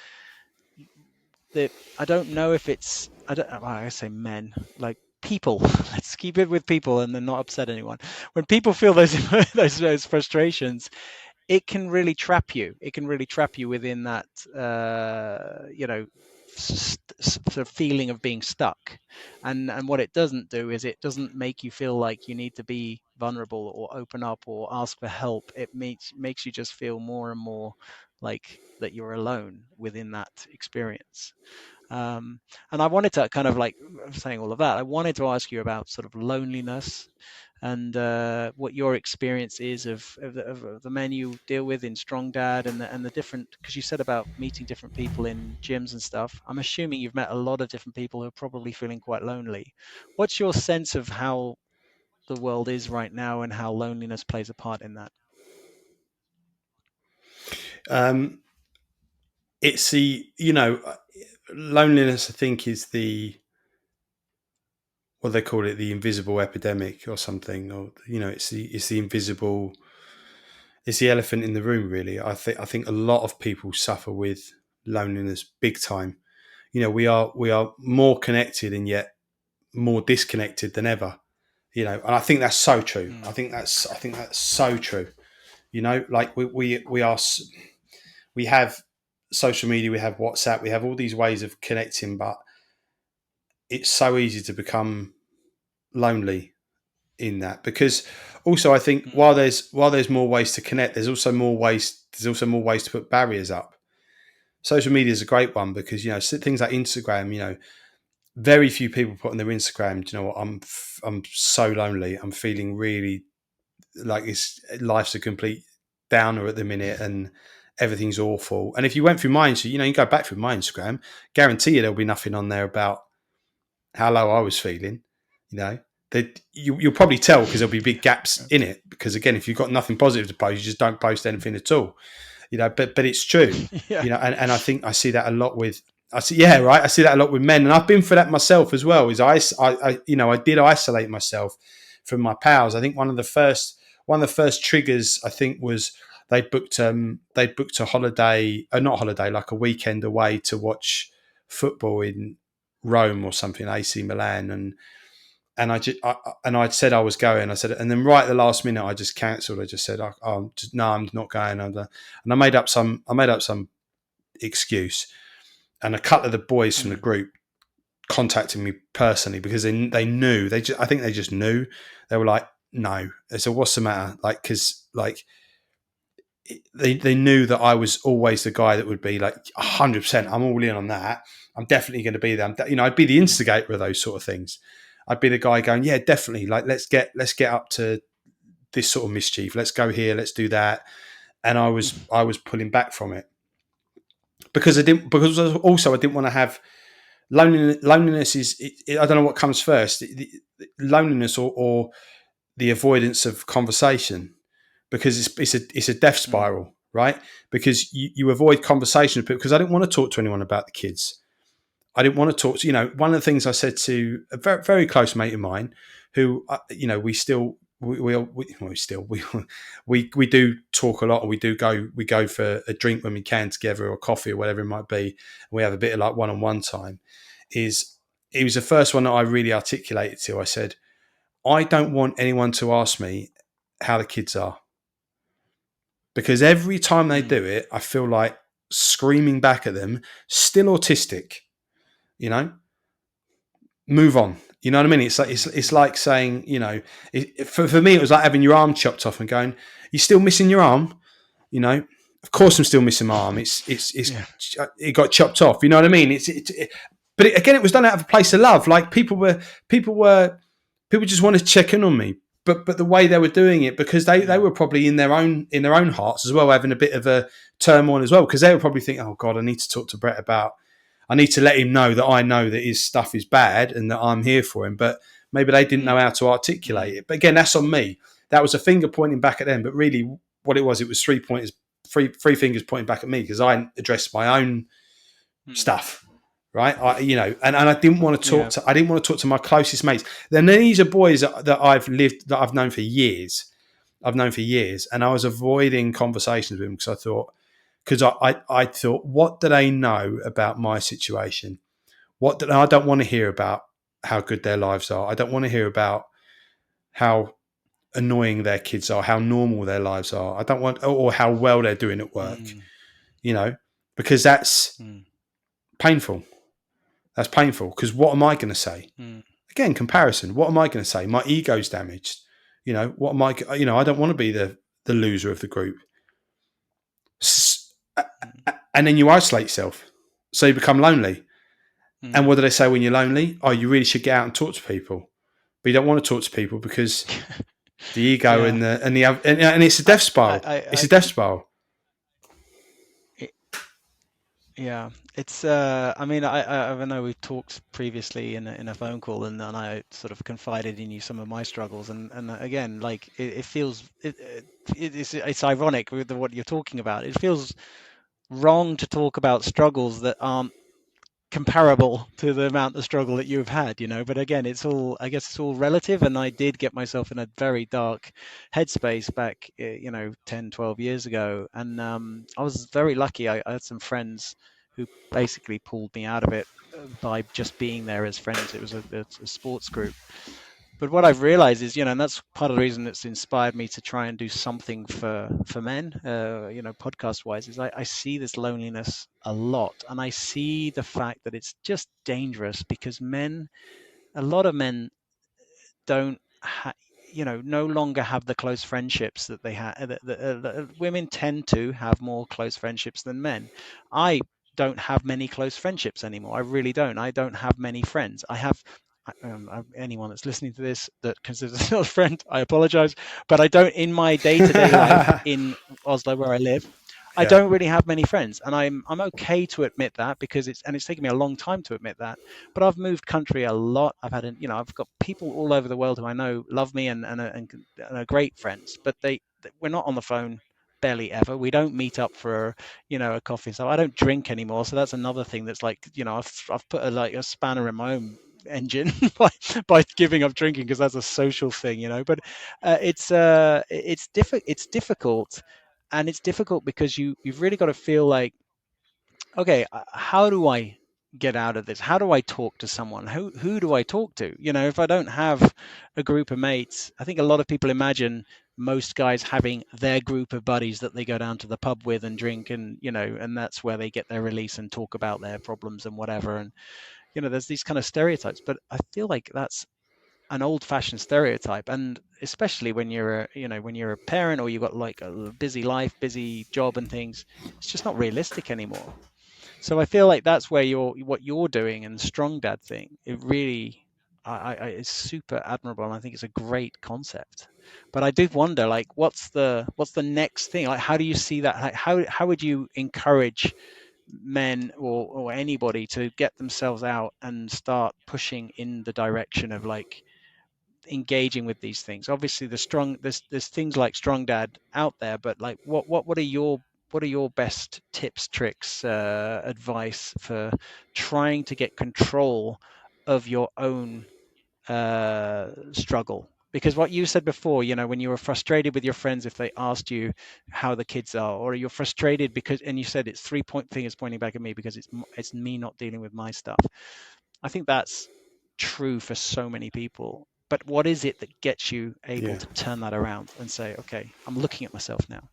that, I don't know if it's, I don't, well, I say men, like, people. Let's keep it with people and then not upset anyone. When people feel those those frustrations, it can really trap you. It can really trap you within that, sort of feeling of being stuck. And what it doesn't do is, it doesn't make you feel like you need to be vulnerable or open up or ask for help. It makes you just feel more and more like that you're alone within that experience. And I wanted to kind of, like, saying all of that, I wanted to ask you about sort of loneliness and what your experience is of the men you deal with in Strong Dad, and the different, because you said about meeting different people in gyms and stuff. I'm assuming you've met a lot of different people who are probably feeling quite lonely. What's your sense of how the world is right now and how loneliness plays a part in that? Um, it's the, loneliness, I think, is the, what they call it, the invisible epidemic or something, or, it's the invisible, it's the elephant in the room, really. I think a lot of people suffer with loneliness big time. We are more connected and yet more disconnected than ever. And I think that's so true. Mm, I think that's so true. Like we have social media, we have WhatsApp, we have all these ways of connecting, but it's so easy to become lonely in that, because also I think mm, while there's more ways to connect, there's also more ways to put barriers up. Social media is a great one because things like Instagram. Very few people put on their Instagram, "Do you know what? I'm so lonely. I'm feeling really like life's a complete downer at the minute, and everything's awful." And if you went through mine, so you go back through my Instagram, guarantee you there'll be nothing on there about how low I was feeling. You know, that you'll probably tell because there'll be big gaps in it. Because again, if you've got nothing positive to post, you just don't post anything at all. But it's true. yeah. And I think I see that a lot with. I see, yeah, right. I see that a lot with men, and I've been for that myself as well. I did isolate myself from my pals. I think one of the first triggers, I think, was they booked a holiday, not holiday, like a weekend away to watch football in Rome or something, AC Milan, and I'd said I was going. I said, and then right at the last minute, I just cancelled. I just said, no, I'm not going. And I made up some excuse. And a couple of the boys from the Mm, group contacted me personally because they knew. I think they just knew. They were like, no. They said, what's the matter? Like, because like they knew that I was always the guy that would be like 100%. I'm all in on that. I'm definitely going to be there. I'd be the mm, instigator of those sort of things. I'd be the guy going, yeah, definitely. Like, let's get up to this sort of mischief. Let's go here. Let's do that. And mm, I was pulling back from it because I didn't. Because also I didn't want to have loneliness. Loneliness I don't know what comes first, loneliness or the avoidance of conversation, because it's a death mm, spiral, right? Because you avoid conversation with people, because I didn't want to talk to anyone about the kids. I didn't want to talk to, one of the things I said to a very, very close mate of mine who, we still, we still, we do talk a lot, and we go for a drink when we can together, or coffee or whatever it might be. And we have a bit of like one-on-one time. Is He was the first one that I really articulated to. I said, I don't want anyone to ask me how the kids are, because every time they mm, do it, I feel like screaming back at them, still autistic, you know, move on. You know what I mean? It's like mm, it's mm. like saying, for me, it was like having your arm chopped off and going, "You still missing your arm?" You know, of course I'm still missing my arm. Yeah. It got chopped off. You know what I mean? But again, it was done out of a place of love. Like people were people just wanted to check in on me. But the way they were doing it, because they Mm, were probably in their own hearts as well, having a bit of a turmoil as well, because they were probably thinking, oh God, I need to talk to Brett about, I need to let him know that I know that his stuff is bad and that I'm here for him. But maybe they didn't know mm, how to articulate mm, it. But again, that's on me. That was a finger pointing back at them. But really, what it was three fingers pointing back at me, because I addressed my own mm. stuff. Right, and I didn't want to Yeah. I didn't want to talk to my closest mates. Then these are boys that I've known for years. I've known for years, and I was avoiding conversations with them because I thought, what do they know about my situation? I don't want to hear about how good their lives are. I don't want to hear about how annoying their kids are, how normal their lives are. I don't want, or how well they're doing at work, Mm, you know, because that's mm, painful. That's painful, because what am I going to say? mm, Again, comparison. What am I going to say? My ego's damaged. What am I? I don't want to be the loser of the group. mm, And then you isolate yourself, so you become lonely. And mm. what do they say when you're lonely? Oh, you really should get out and talk to people, but you don't want to talk to people because the ego Yeah. and it's a I, death spiral. It's I a death think. spiral. Yeah, it's. I mean, I know we've talked previously in a phone call, and I sort of confided in you some of my struggles, and again, like it feels it's ironic with what you're talking about. It feels wrong to talk about struggles that aren't comparable to the amount of struggle that you've had, but again, I guess it's all relative, and I did get myself in a very dark headspace back 10, 12 years ago, and I was very lucky. I had some friends who basically pulled me out of it by just being there as friends. It was a sports group, but what I've realized is, and that's part of the reason that's inspired me to try and do something for men, podcast wise, is I see this loneliness a lot, and I see the fact that it's just dangerous because a lot of men don't no longer have the close friendships that they had. Women tend to have more close friendships than men. I don't have many close friendships anymore. I really don't. I don't have many friends. I have anyone that's listening to this that considers themselves a friend, I apologize, but I don't, in my day-to-day life in Oslo where I live, I Yeah. don't really have many friends, and I'm okay to admit that because it's taken me a long time to admit that. But I've moved country a lot. I've got people all over the world who I know love me and are great friends, but we're not on the phone barely ever. We don't meet up for a coffee. So I don't drink anymore. So that's another thing that's like I've put a spanner in my own engine by giving up drinking because that's a social thing. But it's difficult, and it's difficult because you've really got to feel like, okay, how do I get out of this? How do I talk to someone? Who do I talk to? If I don't have a group of mates, I think a lot of people imagine most guys having their group of buddies that they go down to the pub with and drink, and that's where they get their release and talk about their problems and whatever. And there's these kind of stereotypes, but I feel like that's an old-fashioned stereotype, and especially when you're a, when you're a parent or you've got like a busy life, busy job and things, it's just not realistic anymore. So I feel like that's where what you're doing and the strong dad thing, it really, is super admirable, and I think it's a great concept. But I do wonder, like, what's the next thing? Like, how do you see that? Like, how would you encourage men or anybody to get themselves out and start pushing in the direction of like engaging with these things? Obviously, there's things like Strong Dad out there, but like, what are your best tips, tricks, advice for trying to get control of your own struggle? Because what you said before, when you were frustrated with your friends if they asked you how the kids are, or you're frustrated because, and you said it's three-point fingers pointing back at me because it's me not dealing with my stuff. I think that's true for so many people. But what is it that gets you able Yeah, to turn that around and say, okay, I'm looking at myself now?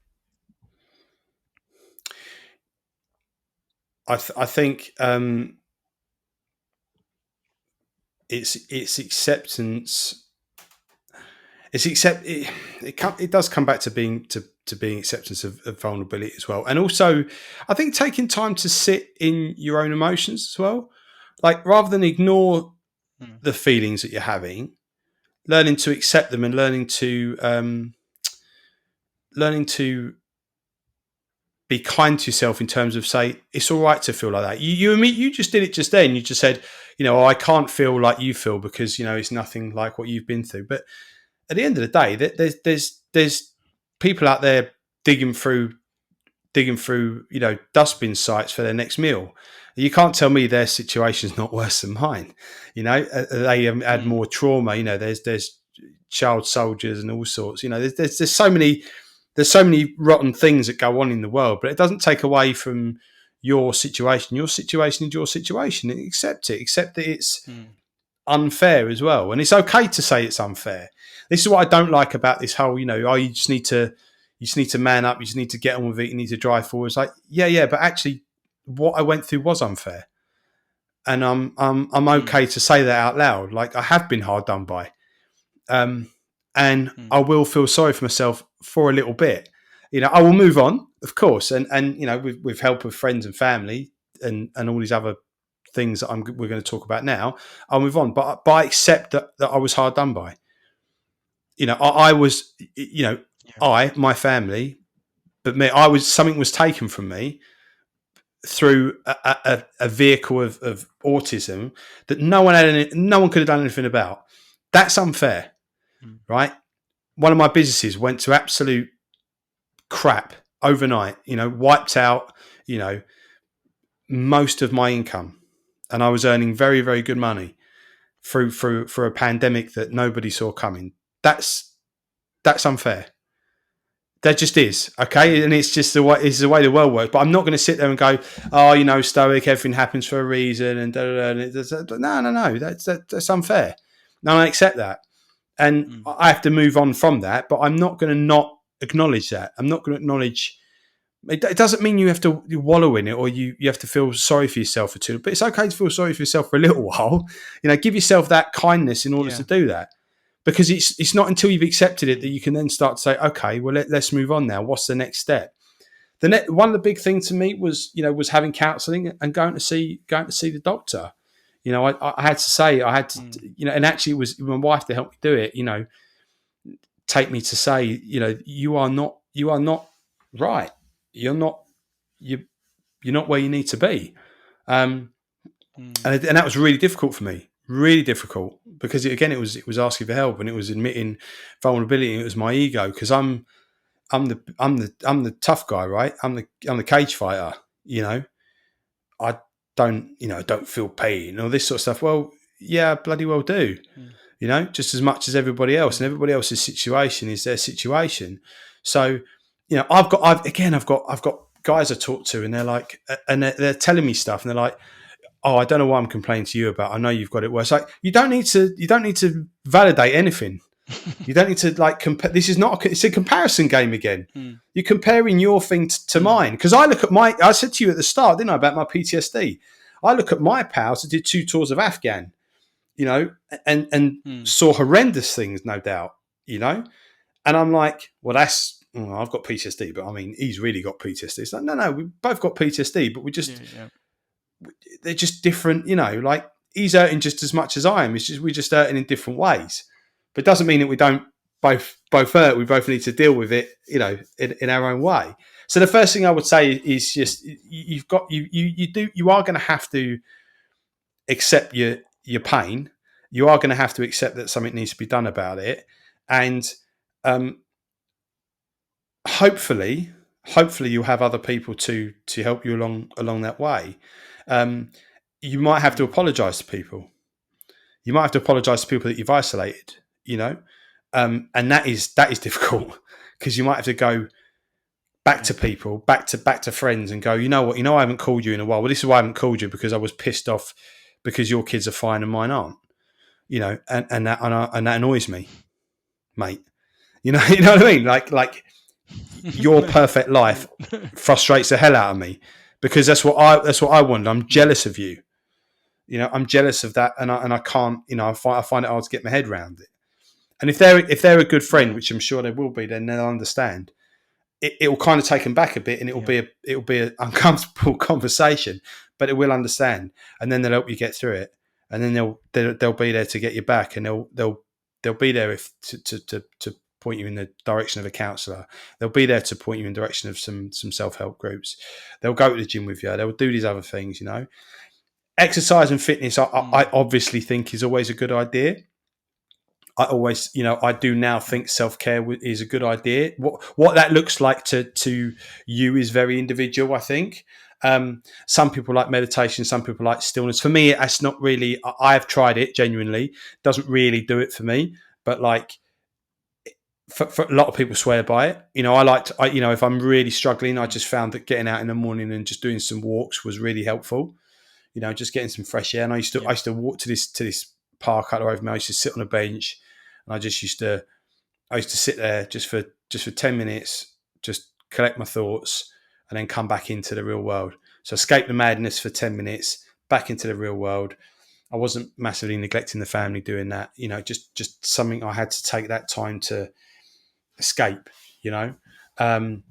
I think it's acceptance. It does come back to being acceptance of vulnerability as well, and also I think taking time to sit in your own emotions as well, like rather than ignore Mm, the feelings that you're having, learning to accept them and learning to be kind to yourself in terms of say it's all right to feel like that. You just did it just then. You just said, oh, I can't feel like you feel because it's nothing like what you've been through. But at the end of the day, there's people out there digging through dustbin sites for their next meal. You can't tell me their situation's not worse than mine. They had mm, more trauma. There's child soldiers and all sorts. There's so many rotten things that go on in the world, but it doesn't take away from your situation. Your situation is your situation. Accept it. Accept that it's mm, unfair as well, and it's okay to say it's unfair. This is what I don't like about this whole, oh, you just need to man up. You just need to get on with it. You need to drive forward. It's like, yeah, but actually, what I went through was unfair, and I'm mm, okay to say that out loud. Like I have been hard done by, um, and mm. I will feel sorry for myself for a little bit. I will move on, of course, and with help of friends and family and all these other things that we're going to talk about now. I'll move on, but I accept that I was hard done by. I was, Yeah. my family, but me, I was something was taken from me through a vehicle of autism that no one could have done anything about. That's unfair, Mm, right? One of my businesses went to absolute crap overnight. Wiped out. You know, most of my income, and I was earning very very good money through for a pandemic that nobody saw coming. That's unfair. That just is okay, mm, and it's the way the world works. But I'm not going to sit there and go, oh, stoic, everything happens for a reason, and da, da, da, no. That's unfair. No, I accept that, and mm, I have to move on from that. But I'm not going to not acknowledge that. I'm not going to acknowledge. It doesn't mean you have to wallow in it or you have to feel sorry for yourself for two. But it's okay to feel sorry for yourself for a little while. Give yourself that kindness in order to yeah. do that, because it's not until you've accepted it that Mm, you can then start to say, okay, well let's move on now. What's the next step? One of the big things to me was having counselling and going to see the doctor. I had to say I had to, mm, and actually it was my wife to help me do it. Take me to say, you are not right. You're not you you're not where you need to be. Um, mm, and that was really difficult for me, really difficult, because it was asking for help and it was admitting vulnerability. And it was my ego, because I'm the tough guy, right? I'm the cage fighter. You know, I don't feel pain and all this sort of stuff. Well, yeah, I bloody well do. mm, Just as much as everybody else, and mm, everybody else's situation is their situation. So, I've got guys I talk to, and they're like, and they're telling me stuff, and they're like, oh, I don't know what I'm complaining to you about. I know you've got it worse. Like, you don't need to validate anything. You don't need to like compare. This is not. It's a comparison game again. mm, You're comparing your thing to mm, mine, because I look at my. I said to you at the start, didn't I, about my PTSD? I look at my pals that did 2 tours of Afghan, and Mm. saw horrendous things, no doubt, you know. And I'm like, well, I've got PTSD, but I mean, he's really got PTSD. It's like, no, we both got PTSD, but Yeah, yeah. they're just different, like he's hurting just as much as I am. It's just, we're just hurting in different ways. But it doesn't mean that we don't both hurt. We both need to deal with it, in our own way. So the first thing I would say is just you are going to have to accept your pain. You are going to have to accept that something needs to be done about it, and um, hopefully, hopefully you'll have other people to help you along that way. Um, you might have to Mm. apologise to people. You might have to apologise to people that you've isolated. And that is difficult because you might have to go back Yeah. to people, back to friends, and go. You know what? I haven't called you in a while. Well, this is why I haven't called you because I was pissed off because your kids are fine and mine aren't. And that annoys me, mate. You know what I mean? Like your perfect life frustrates the hell out of me because that's what I wanted. I'm Mm. jealous of you. I'm jealous of that, and I can't. I find it hard to get my head around it. And if they're a good friend, Yeah. which I'm sure they will be, then they'll understand. It will kind of take them back a bit, and Yeah. it'll be an uncomfortable conversation, but it will understand, and then they'll help you get through it, and then they'll be there to get you back, and they'll be there if to point you in the direction of a counsellor. They'll be there to point you in the direction of some self help groups. They'll go to the gym with you. They'll do these other things. Exercise and fitness. I Mm. obviously think is always a good idea. I do now Yeah. think self care is a good idea. What that looks like to you is very individual. I think some people like meditation, some people like stillness. For me, that's not really. I have tried it genuinely. Doesn't really do it for me. But like for a lot of people swear by it. If I'm really struggling, I Mm. just found that getting out in the morning and just doing some walks was really helpful. Just getting some fresh air. And I used to Yeah. I used to walk to this park out over me. I used to sit on a bench, and I used to sit there just for 10 minutes, just collect my thoughts, and then come back into the real world. So escape the madness for 10 minutes, back into the real world. I wasn't massively neglecting the family doing that. Just something I had to take that time to escape. You know. Um,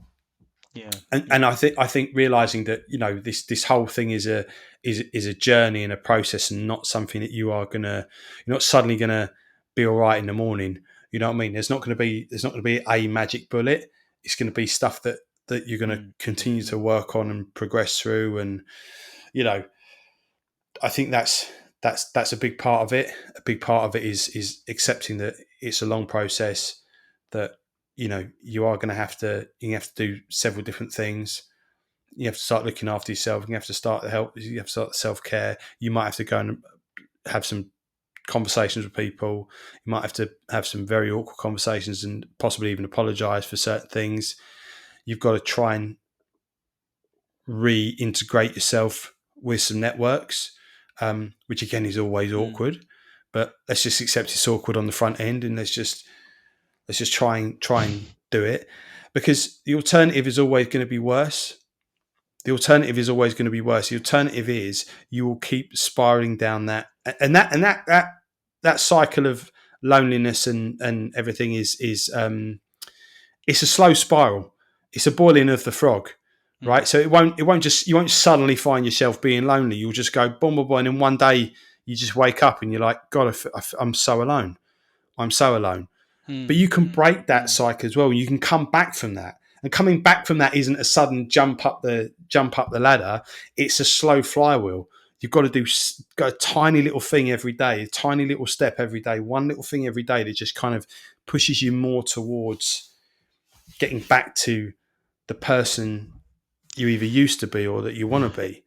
Yeah. and Yeah. I think realizing that this whole thing is a journey and a process and not something that you're not suddenly gonna be all right in the morning. You know what I mean? There's not gonna be a magic bullet. It's gonna be stuff that you're gonna Mm. Mm. continue Mm. to work on and progress through. And you know I think that's a big part of it. A big part of it is accepting that it's a long process, that you have to do several different things. You have to start looking after yourself. You have to start the help. You have to start the self care. You might have to go and have some conversations with people. You might have to have some very awkward conversations and possibly even apologize for certain things. You've got to try and reintegrate yourself with some networks, which again is always Mm. awkward. But let's just accept it's awkward on the front end, and let's just try and do it, because the alternative is always going to be worse. The alternative is always going to be worse. The alternative is you will keep spiraling down that cycle of loneliness and everything is it's a slow spiral. It's a boiling of the frog, Mm. right? So you won't suddenly find yourself being lonely. You'll just go boom, boom, boom, and then one day you just wake up and you're like, God, I'm so alone. I'm so alone. But Mm. you can Mm. break that Mm. cycle as well. You can come back from that. And coming back from that isn't a sudden jump up the ladder. It's a slow flywheel. You've got to got a tiny little thing every day, a tiny little step every day, one little thing every day that just kind of pushes you more towards getting back to the person you either used to be or that you want to be.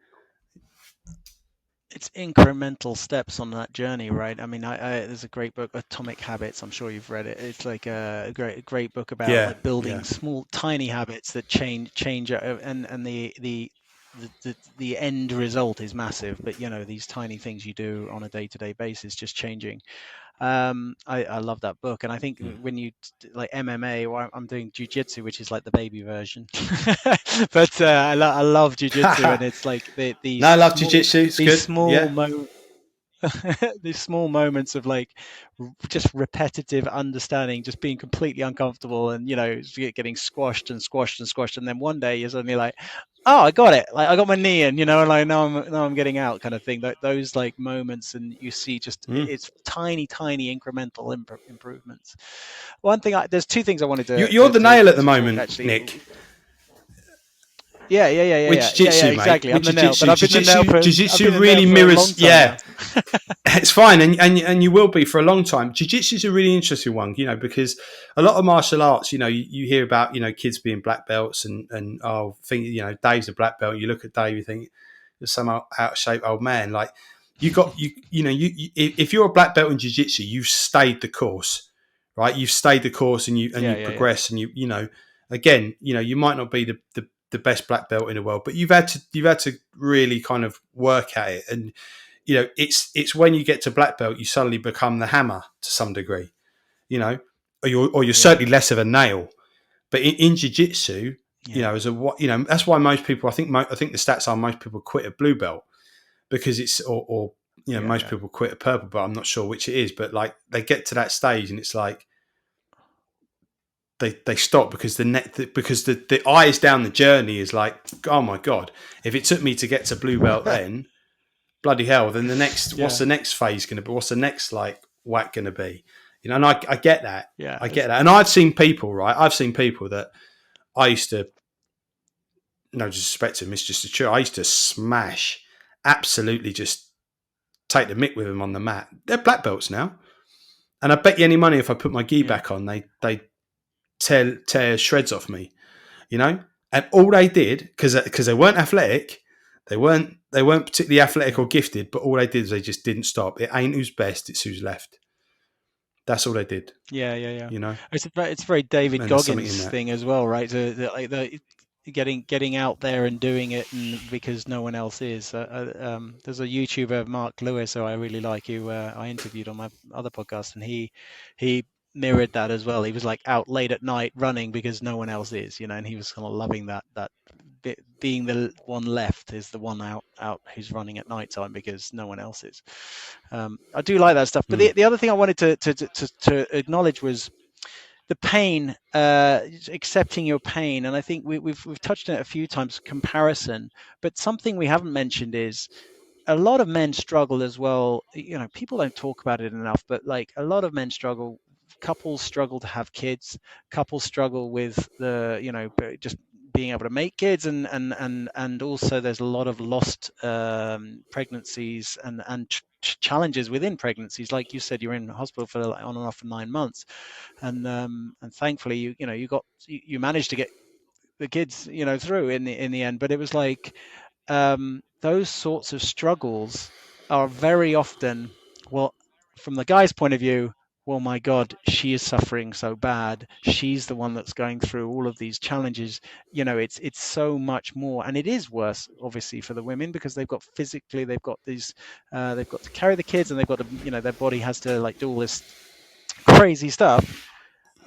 It's incremental steps on that journey, right? I mean, there's a great book, Atomic Habits. I'm sure you've read it. It's like a great book about Yeah, like yeah. building small, tiny habits that change, and the end result is massive. But these tiny things you do on a day-to-day basis, just changing. I love that book, and I think when you like MMA, or I'm doing jujitsu, which is like the baby version, but I love jujitsu, and it's like No, I love small jiu-jitsu. It's these good. small Yeah. mo these small moments of like just repetitive understanding, just being completely uncomfortable, and getting squashed and squashed and squashed, and then one day you're suddenly like, oh, I got it, like I got my knee in, and like now I'm getting out, kind of thing. Those like moments, and you see just Mm. it's tiny incremental improvements. There's two things I wanted You're the nail at the to talk moment, actually. Nick. Yeah, With yeah, jiu-jitsu, mate. exactly. With I'm the nail, but jiu-jitsu, I've jiu-jitsu been the nail really for a long mirrors. time Yeah, now. it's fine, and you will be for a long time. Jiu-jitsu is a really interesting one, because a lot of martial arts, you hear about, kids being black belts, and think, Dave's a black belt. You look at Dave, you think you're some out of shape old man. Like if you're a black belt in jiu-jitsu, you've stayed the course, right? You've stayed the course, and Yeah, you yeah, yeah, progress, and again, you might not be the best black belt in the world, but you've had to really kind of work at it, and it's when you get to black belt, you suddenly become the hammer to some degree, or you're yeah, certainly less of a nail. But in jiu-jitsu, yeah, as a what, that's why most people, I think the stats are most people quit at blue belt because it's or yeah, most yeah, people quit at purple, but I'm not sure which it is. But like they get to that stage and it's like they stop because the eyes down the journey is like, oh my god, if it took me to get to blue belt, then bloody hell, then what's yeah, the next phase going to be? What's the next like whack going to be? And I get that. yeah. I get that. And I've seen people, right? I've seen people that I used to, no disrespect to them, it's just the truth. I used to smash, absolutely just take the mick with them on the mat. They're black belts now. And I bet you any money if I put my gi Yeah, back on, they tear shreds off me, you know? And all they did, because they weren't athletic, they weren't particularly athletic yeah, or gifted, but all they did is they just didn't stop. It ain't who's best, it's who's left. That's all they did, yeah. you know? It's very David And there's something in Goggins that. thing as well, right? The getting out there and doing it, and because no one else is. There's a YouTuber, Mark Lewis, who I really like, who I interviewed on my other podcast, and he mirrored that as well. He was like out late at night running because no one else is, and he was kind of loving that being the one left is the one out who's running at night time because no one else is. I do like that stuff. But Mm, the other thing I wanted to acknowledge was the pain, accepting your pain, and I think we've touched on it a few times. Comparison, but something we haven't mentioned is a lot of men struggle as well. People don't talk about it enough, but like a lot of men struggle. Couples struggle to have kids. Couples struggle with just being able to make kids, and also there's a lot of lost pregnancies and challenges within pregnancies. Like you said, you're in hospital for like, on and off for 9 months, and thankfully you managed to get the kids through in the end. But it was like those sorts of struggles are very often, well, from the guy's point of view, well, my God, she is suffering so bad. She's the one that's going through all of these challenges. It's so much more, and it is worse, obviously, for the women because they've got these, they've got to carry the kids, and they've got to, their body has to like do all this crazy stuff.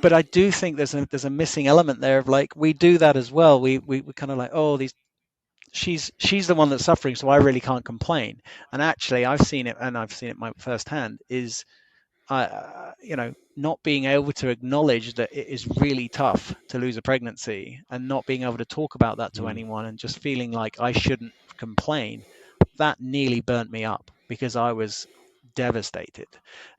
But I do think there's a missing element there of like we do that as well. We kind of like, oh, these she's the one that's suffering, so I really can't complain. And actually, I've seen it, and I've seen it my firsthand. Is not being able to acknowledge that it is really tough to lose a pregnancy, and not being able to talk about that to mm, anyone, and just feeling like I shouldn't complain. That nearly burnt me up because I was devastated.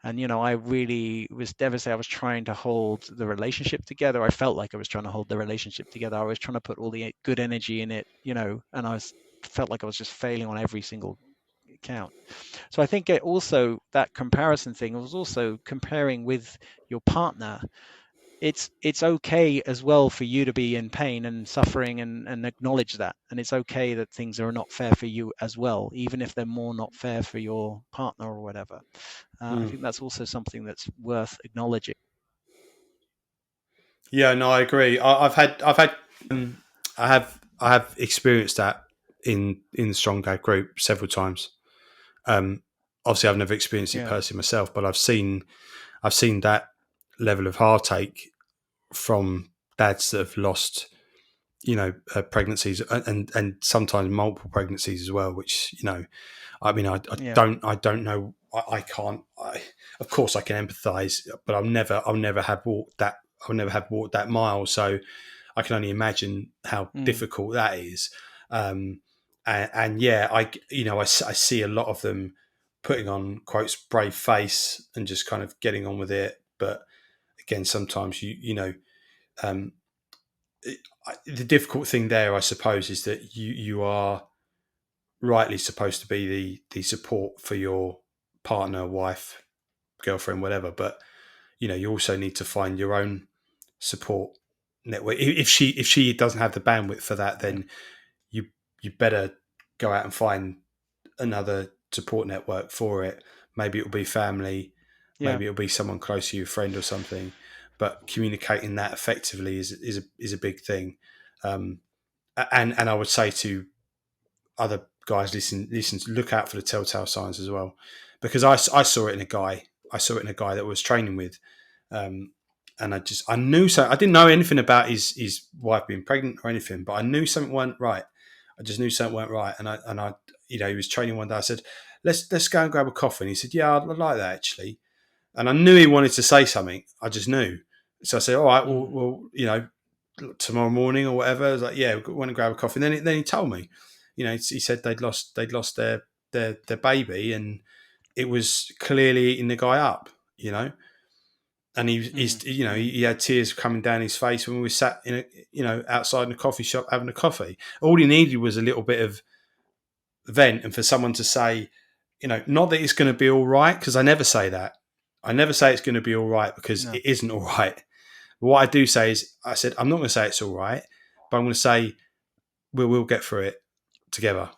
And I really was devastated. I was trying to hold the relationship together. I felt like I was trying to hold the relationship together. I was trying to put all the good energy in it, and I was felt like I was just failing on every single count. So I think it also, that comparison thing was also comparing with your partner. It's okay as well for you to be in pain and suffering, and acknowledge that. And it's okay that things are not fair for you as well, even if they're more not fair for your partner or whatever. I mm. think that's also something that's worth acknowledging. Yeah, no, I agree. I have experienced that in the Strong Dad group several times. Um, Obviously, I've never experienced it Yeah, personally myself, but I've seen that level of heartache from dads that have lost, pregnancies, and sometimes multiple pregnancies as well. Which I mean, I yeah, don't know I can't. Of course, I can empathise, but I'll never have walked that. I'll never have walked that mile. So I can only imagine how Mm, difficult that is. And yeah, I see a lot of them putting on quotes brave face and just kind of getting on with it. But again, sometimes um, the difficult thing there, I suppose, is that you are rightly supposed to be the support for your partner, wife, girlfriend, whatever. But you also need to find your own support network. If she doesn't have the bandwidth for that, yeah, then you you better go out and find another support network for it. Maybe it'll be family, yeah, maybe it'll be someone close to you, a friend or something. But communicating that effectively is a big thing. Um, and I would say to other guys, listen, look out for the telltale signs as well, because I saw it in a guy. I saw it in a guy that I was training with, um, and I knew so. I didn't know anything about his wife being pregnant or anything, but I knew something weren't right. I just knew something weren't right, and I he was training one day. I said, let's go and grab a coffee. And he said, yeah, I'd like that actually. And I knew he wanted to say something. I just knew. So I said, all right, mm, tomorrow morning or whatever. I was like, yeah, we want to grab a coffee. And then he told me, he said they'd lost their baby, and it was clearly eating the guy up, and mm, mm, he had tears coming down his face when we sat outside in a coffee shop having a coffee. All he needed was a little bit of vent, and for someone to say, not that it's going to be all right, because I never say that. I never say it's going to be all right, because no, it isn't all right. But what I do say is, I said, I'm not going to say it's all right, but I'm going to say we'll get through it together,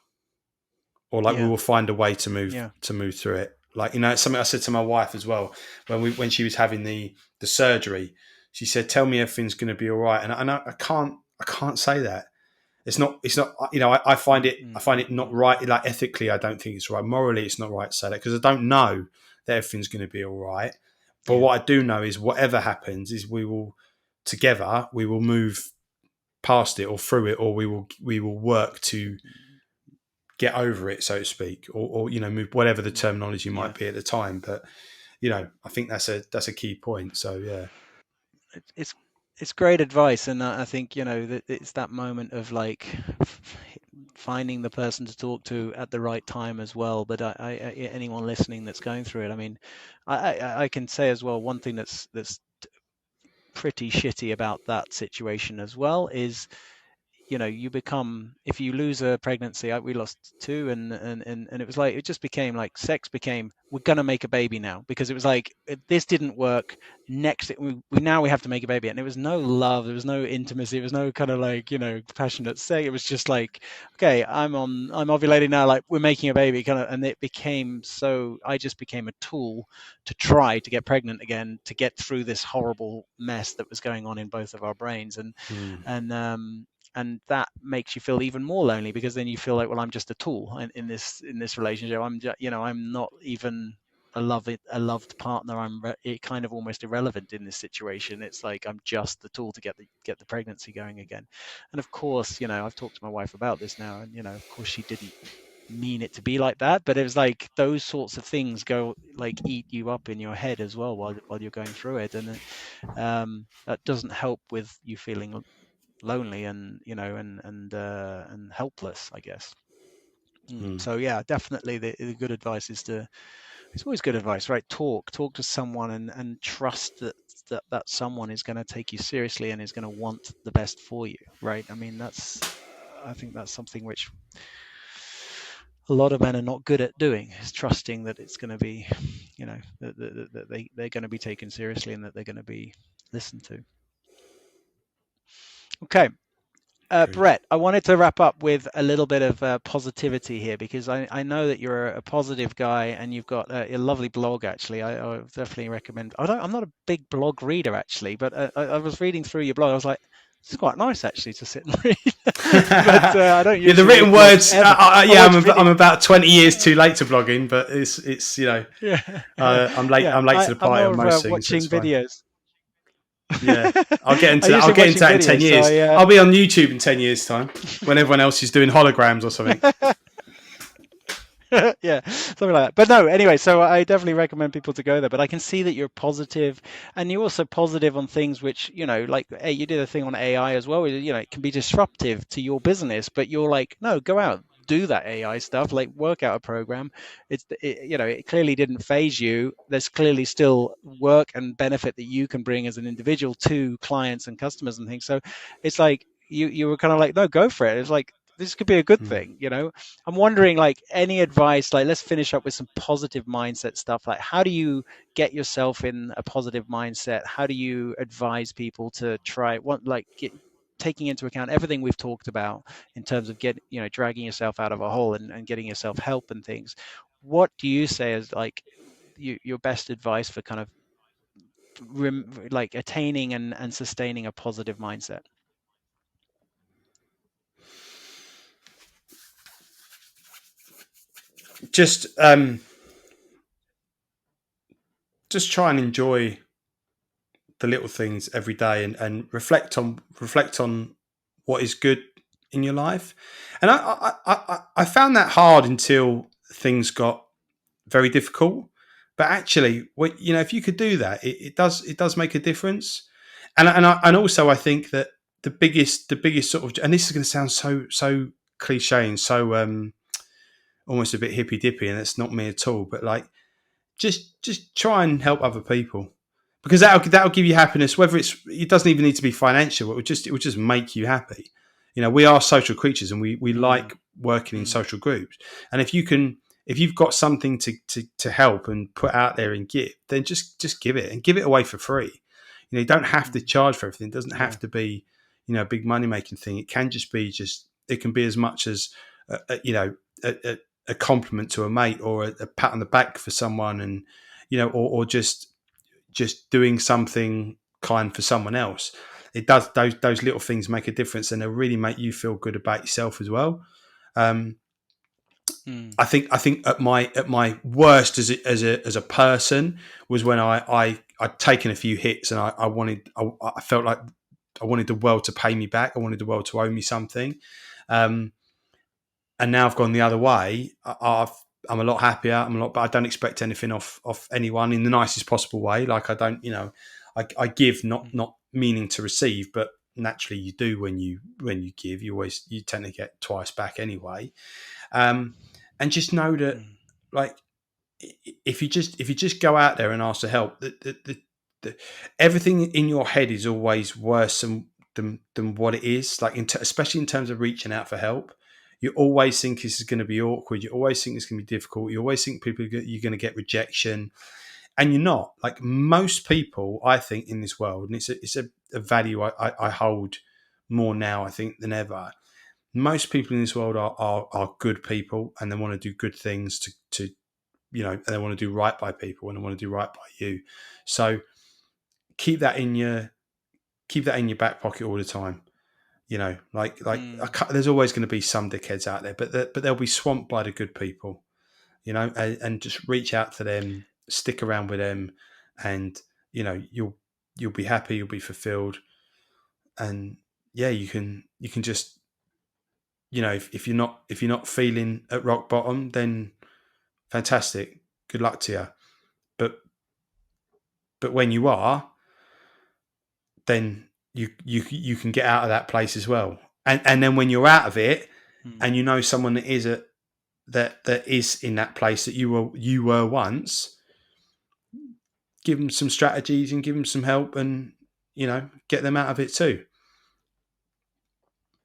or like we yeah, will find a way to move yeah, to move through it. Like, it's something I said to my wife as well when she was having the surgery. She said, "Tell me everything's going to be all right," and I can't say that. It's not. I find mm, it I mm, find mm, it not mm, right. Like, ethically, I don't think it's right. Morally, it's not right to say that, because I don't know that everything's going to be all right. But yeah, what I do know is, whatever happens, is we will move past it or through it, or we will work to get over it, so to speak, or move, whatever the mm, terminology might yeah. be at the time. But I think that's a key point. So yeah. It's it's great advice, and I think that it's that moment of like finding the person to talk to at the right time as well. But anyone listening that's going through it, I mean, I can say as well, one thing that's pretty shitty about that situation as well is you become, if you lose a pregnancy, we lost two, and it was like, it just became like sex became, we're gonna make a baby now, because it was like, this didn't work, next now we have to make a baby, and it was no love, there was no intimacy, it was no kind of like passionate sex, it was just like, okay, I'm ovulating now, like we're making a baby kind of, and it became, so I just became a tool to try to get pregnant again, to get through this horrible mess that was going on in both of our brains. Mm, And and that makes you feel even more lonely, because then you feel like, well, I'm just a tool in this relationship. I'm just, I'm not even a loved partner. It kind of almost irrelevant in this situation. It's like I'm just the tool to get the pregnancy going again. And of course, I've talked to my wife about this now, and of course she didn't mean it to be like that, but it was like those sorts of things go like eat you up in your head as well while you're going through it. And that doesn't help with you feeling lonely and and helpless, I guess. mm, So yeah, definitely the good advice is to, it's always good advice, right? Talk to someone, and trust that someone is going to take you seriously and is going to want the best for you, right? I mean, I think that's something which a lot of men are not good at doing, is trusting that it's going to be, that they're going to be taken seriously, and that they're going to be listened to. Okay. agreed. Brett, I wanted to wrap up with a little bit of positivity here, because I know that you're a positive guy, and you've got a lovely blog. Actually, I definitely recommend. I'm not a big blog reader actually, but I was reading through your blog. I was like, this is quite nice actually to sit and read. But I don't Yeah, the usually read written blogs words. ever. I Yeah, watch I'm video. about 20 years too late to blogging, but it's Yeah, I'm late. yeah. I'm late to the I'm party more on of most things. So it's watching fine. videos. Yeah, I'll get I into that. I'll usually get into watching that in 10 videos, so years. I'll be on YouTube in 10 years' time when everyone else is doing holograms or something. Yeah, something like that. But no, anyway, so I definitely recommend people to go there. But I can see that you're positive, and you're also positive on things which, like, hey, you did a thing on AI as well. It can be disruptive to your business, but you're like, no, go out, do that AI stuff, like work out a program. It clearly didn't phase you. There's clearly still work and benefit that you can bring as an individual to clients and customers and things. So it's like you were kind of like, no, go for it. It's like this could be a good Mm. thing. I'm wondering, like, any advice, like, let's finish up with some positive mindset stuff. Like, how do you get yourself in a positive mindset? How do you advise people to try what, like, taking into account everything we've talked about in terms of dragging yourself out of a hole and getting yourself help and things? What do you say is like your best advice for kind of like attaining and sustaining a positive mindset? Just just try and enjoy the little things every day, and reflect on what is good in your life. And I found that hard until things got very difficult. But actually, if you could do that, it does make a difference. And also I think that the biggest sort of, and this is going to sound so cliche and so almost a bit hippy dippy, and it's not me at all. But like, just try and help other people, because that'll give you happiness. Whether it doesn't even need to be financial. It will just make you happy. We are social creatures, and we Mm, like working in mm, social groups. And if you've got something to help and put out there and give, then just give it, and give it away for free. You don't have to mm. charge for everything. It doesn't Yeah. have to be a big money making thing. It can just be, it can be as much as a, a compliment to a mate, or a pat on the back for someone, and or just doing something kind for someone else. It does, those little things make a difference, and they really make you feel good about yourself as well. Um, Mm, I think at my worst as a person was when I'd taken a few hits, and I felt like I wanted the world to pay me back. I wanted the world to owe me something. Um, and now I've gone the other way. I'm a lot happier. But I don't expect anything off anyone, in the nicest possible way. Like, I don't, I give, not mm, not meaning to receive, but naturally you do when you give. You tend to get twice back anyway. Um, and just know that, mm. like, if you just go out there and ask for help, the everything in your head is always worse than what it is. Like, especially in terms of reaching out for help, you always think this is going to be awkward. You always think it's going to be difficult. You always think you're going to get rejection, and you're not. Like, most people, I think, in this world, and it's a value I hold more now, I think, than ever. Most people in this world are good people, and they want to do good things to and they want to do right by people, and they want to do right by you. So keep that in your keep that in your back pocket all the time. Like, Mm. there's always going to be some dickheads out there, but they'll be swamped by the good people. And just reach out to them, stick around with them, and you'll be happy, you'll be fulfilled, and yeah, you can just if you're not feeling at rock bottom, then fantastic, good luck to you. But when you are, then you can get out of that place as well. And then when you're out of it, Mm. and someone that is in that place that you were once, give them some strategies and give them some help, and get them out of it too.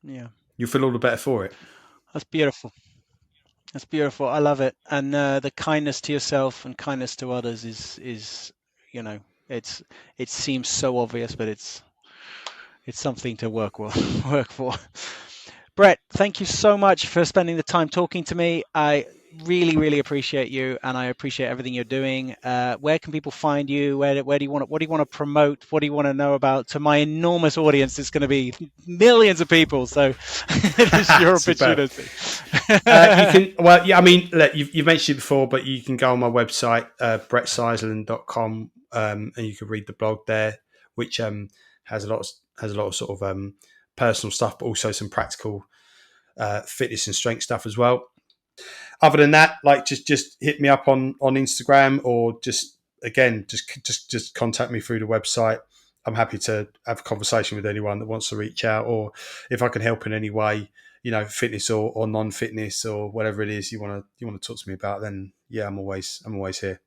Yeah, You'll feel all the better for it. that's beautiful. That's beautiful. I love it. And the kindness to yourself and kindness to others is you know it's it seems so obvious, but it's something to work with, work for. Brett, thank you so much for spending the time talking to me. I really, really appreciate you, and I appreciate everything you're doing. Where can people find you? Where do you want to, what do you want to promote? What do you want to know about? To my enormous audience, it's going to be millions of people, so it is your Superb. opportunity. You can, well, yeah, I mean, look, you've mentioned it before, but you can go on my website, brettsizeland.com, and you can read the blog there, which has a lot of sort of personal stuff, but also some practical fitness and strength stuff as well. Other than that, like just hit me up on Instagram, or just again just contact me through the website. I'm happy to have a conversation with anyone that wants to reach out, or if I can help in any way, fitness or non-fitness or whatever it is you want to talk to me about, then yeah, I'm always here.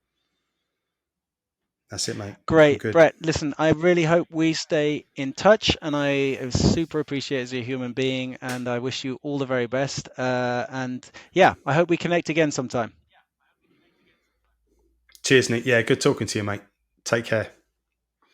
That's it, mate. I'm Great, good. Brett. Listen, I really hope we stay in touch, and I super appreciate as a human being, and I wish you all the very best. And yeah, I hope we connect again sometime. Cheers, Nick. Yeah, good talking to you, mate. Take care.